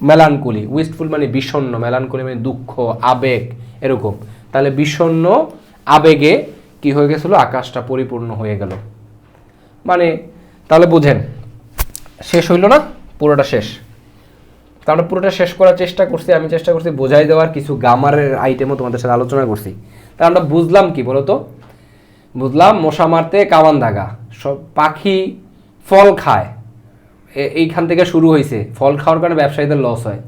Speaker 1: মেলানকলি, উইস্টফুল মানে বিষণ্ণ, মেলানকলি মানে দুঃখ, আবেগ, এরকম। তাহলে বিষণ্ণ আবেগে কি হয়ে গেছিল, আকাশটা পরিপূর্ণ হয়ে গেল। মানে তাহলে বুঝেন, শেষ হইল না, পুরোটা শেষ। তাহলে পুরোটা শেষ করার চেষ্টা করছি, আমি চেষ্টা করছি বোঝাই দেওয়ার, কিছু গ্রামারের আইটেমও তোমাদের সাথে আলোচনা করছি। তা আমরা বুঝলাম কি বলতো, বুঝলাম, মশা মারতে কামান দাগা, সব পাখি ফল খায়, এইখান থেকে শুরু হয়েছে। ফল খাওয়ার কারণে ব্যবসায়ীদের লস হয়।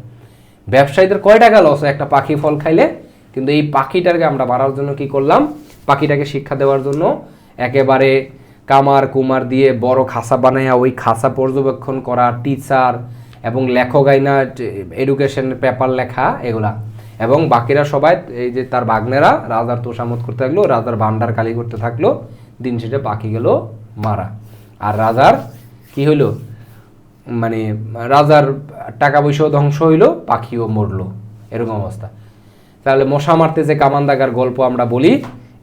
Speaker 1: ব্যবসায়ীদের কয় টাকা লস হয় একটা পাখি ফল খাইলে? কিন্তু এই পাখিটাকে আমরা মারার জন্য কি করলাম, পাখিটাকে শিক্ষা দেওয়ার জন্য একেবারে কামার কুমার দিয়ে বড় খাঁচা বানাইয়া ওই খাঁচা পর্যবেক্ষণ করা, টিচার এবং লেখক আইনা এডুকেশন পেপার লেখা এগুলা, এবং বাকিরা সবাই এই যে তার বাগনেরা রাজার তোষামত করতে থাকলো, রাজার ভান্ডার কালি করতে থাকলো, দিন শেষে পাখি গেল মারা। আর রাজার কি হইলো, মানে রাজার টাকা পয়সাও ধ্বংস হইলো, পাখিও মরলো, এরকম অবস্থা। তাহলে মশা মারতে যে কামান দাগার গল্প আমরা বলি,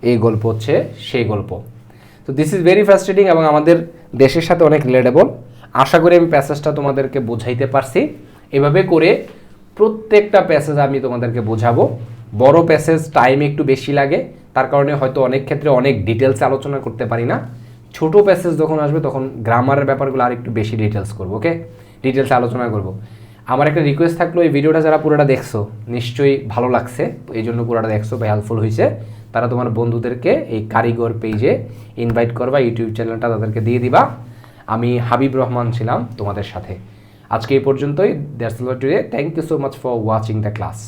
Speaker 1: এই গল্প হচ্ছে সেই গল্প। তো দিস ইজ ভেরি ফ্রাস্ট্রেটিং এবং আমাদের দেশের সাথে অনেক রিলেটেবল। আশা করি আমি প্যাসেজটা তোমাদেরকে বোঝাইতে পারছি। এভাবে করে প্রত্যেকটা প্যাসেজ আমি তোমাদেরকে বোঝাবো। বড় প্যাসেজ টাইম একটু বেশি লাগে, তার কারণে হয়তো অনেক ক্ষেত্রে অনেক ডিটেলসে আলোচনা করতে পারি না। ছোট প্যাসেজ যখন আসবে তখন গ্রামারের ব্যাপারগুলো আর একটু বেশি ডিটেলস করবো, ওকে, ডিটেলসে আলোচনা করব। আমার একটা রিকোয়েস্ট থাকলো, এই ভিডিওটা যারা পুরোটা দেখছো নিশ্চয়ই ভালো লাগছে, এই জন্য পুরোটা দেখছো বা হেল্পফুল হয়েছে, তারা তোমার বন্ধুদেরকে এই কারিগর পেজে ইনভাইট করবা, ইউটিউব চ্যানেলটা তাদেরকে দিয়ে দিবা। আমি হাবিব রহমান ছিলাম তোমাদের সাথে। আজকে এই পর্যন্তই। That's all today. Thank you so much for watching the class.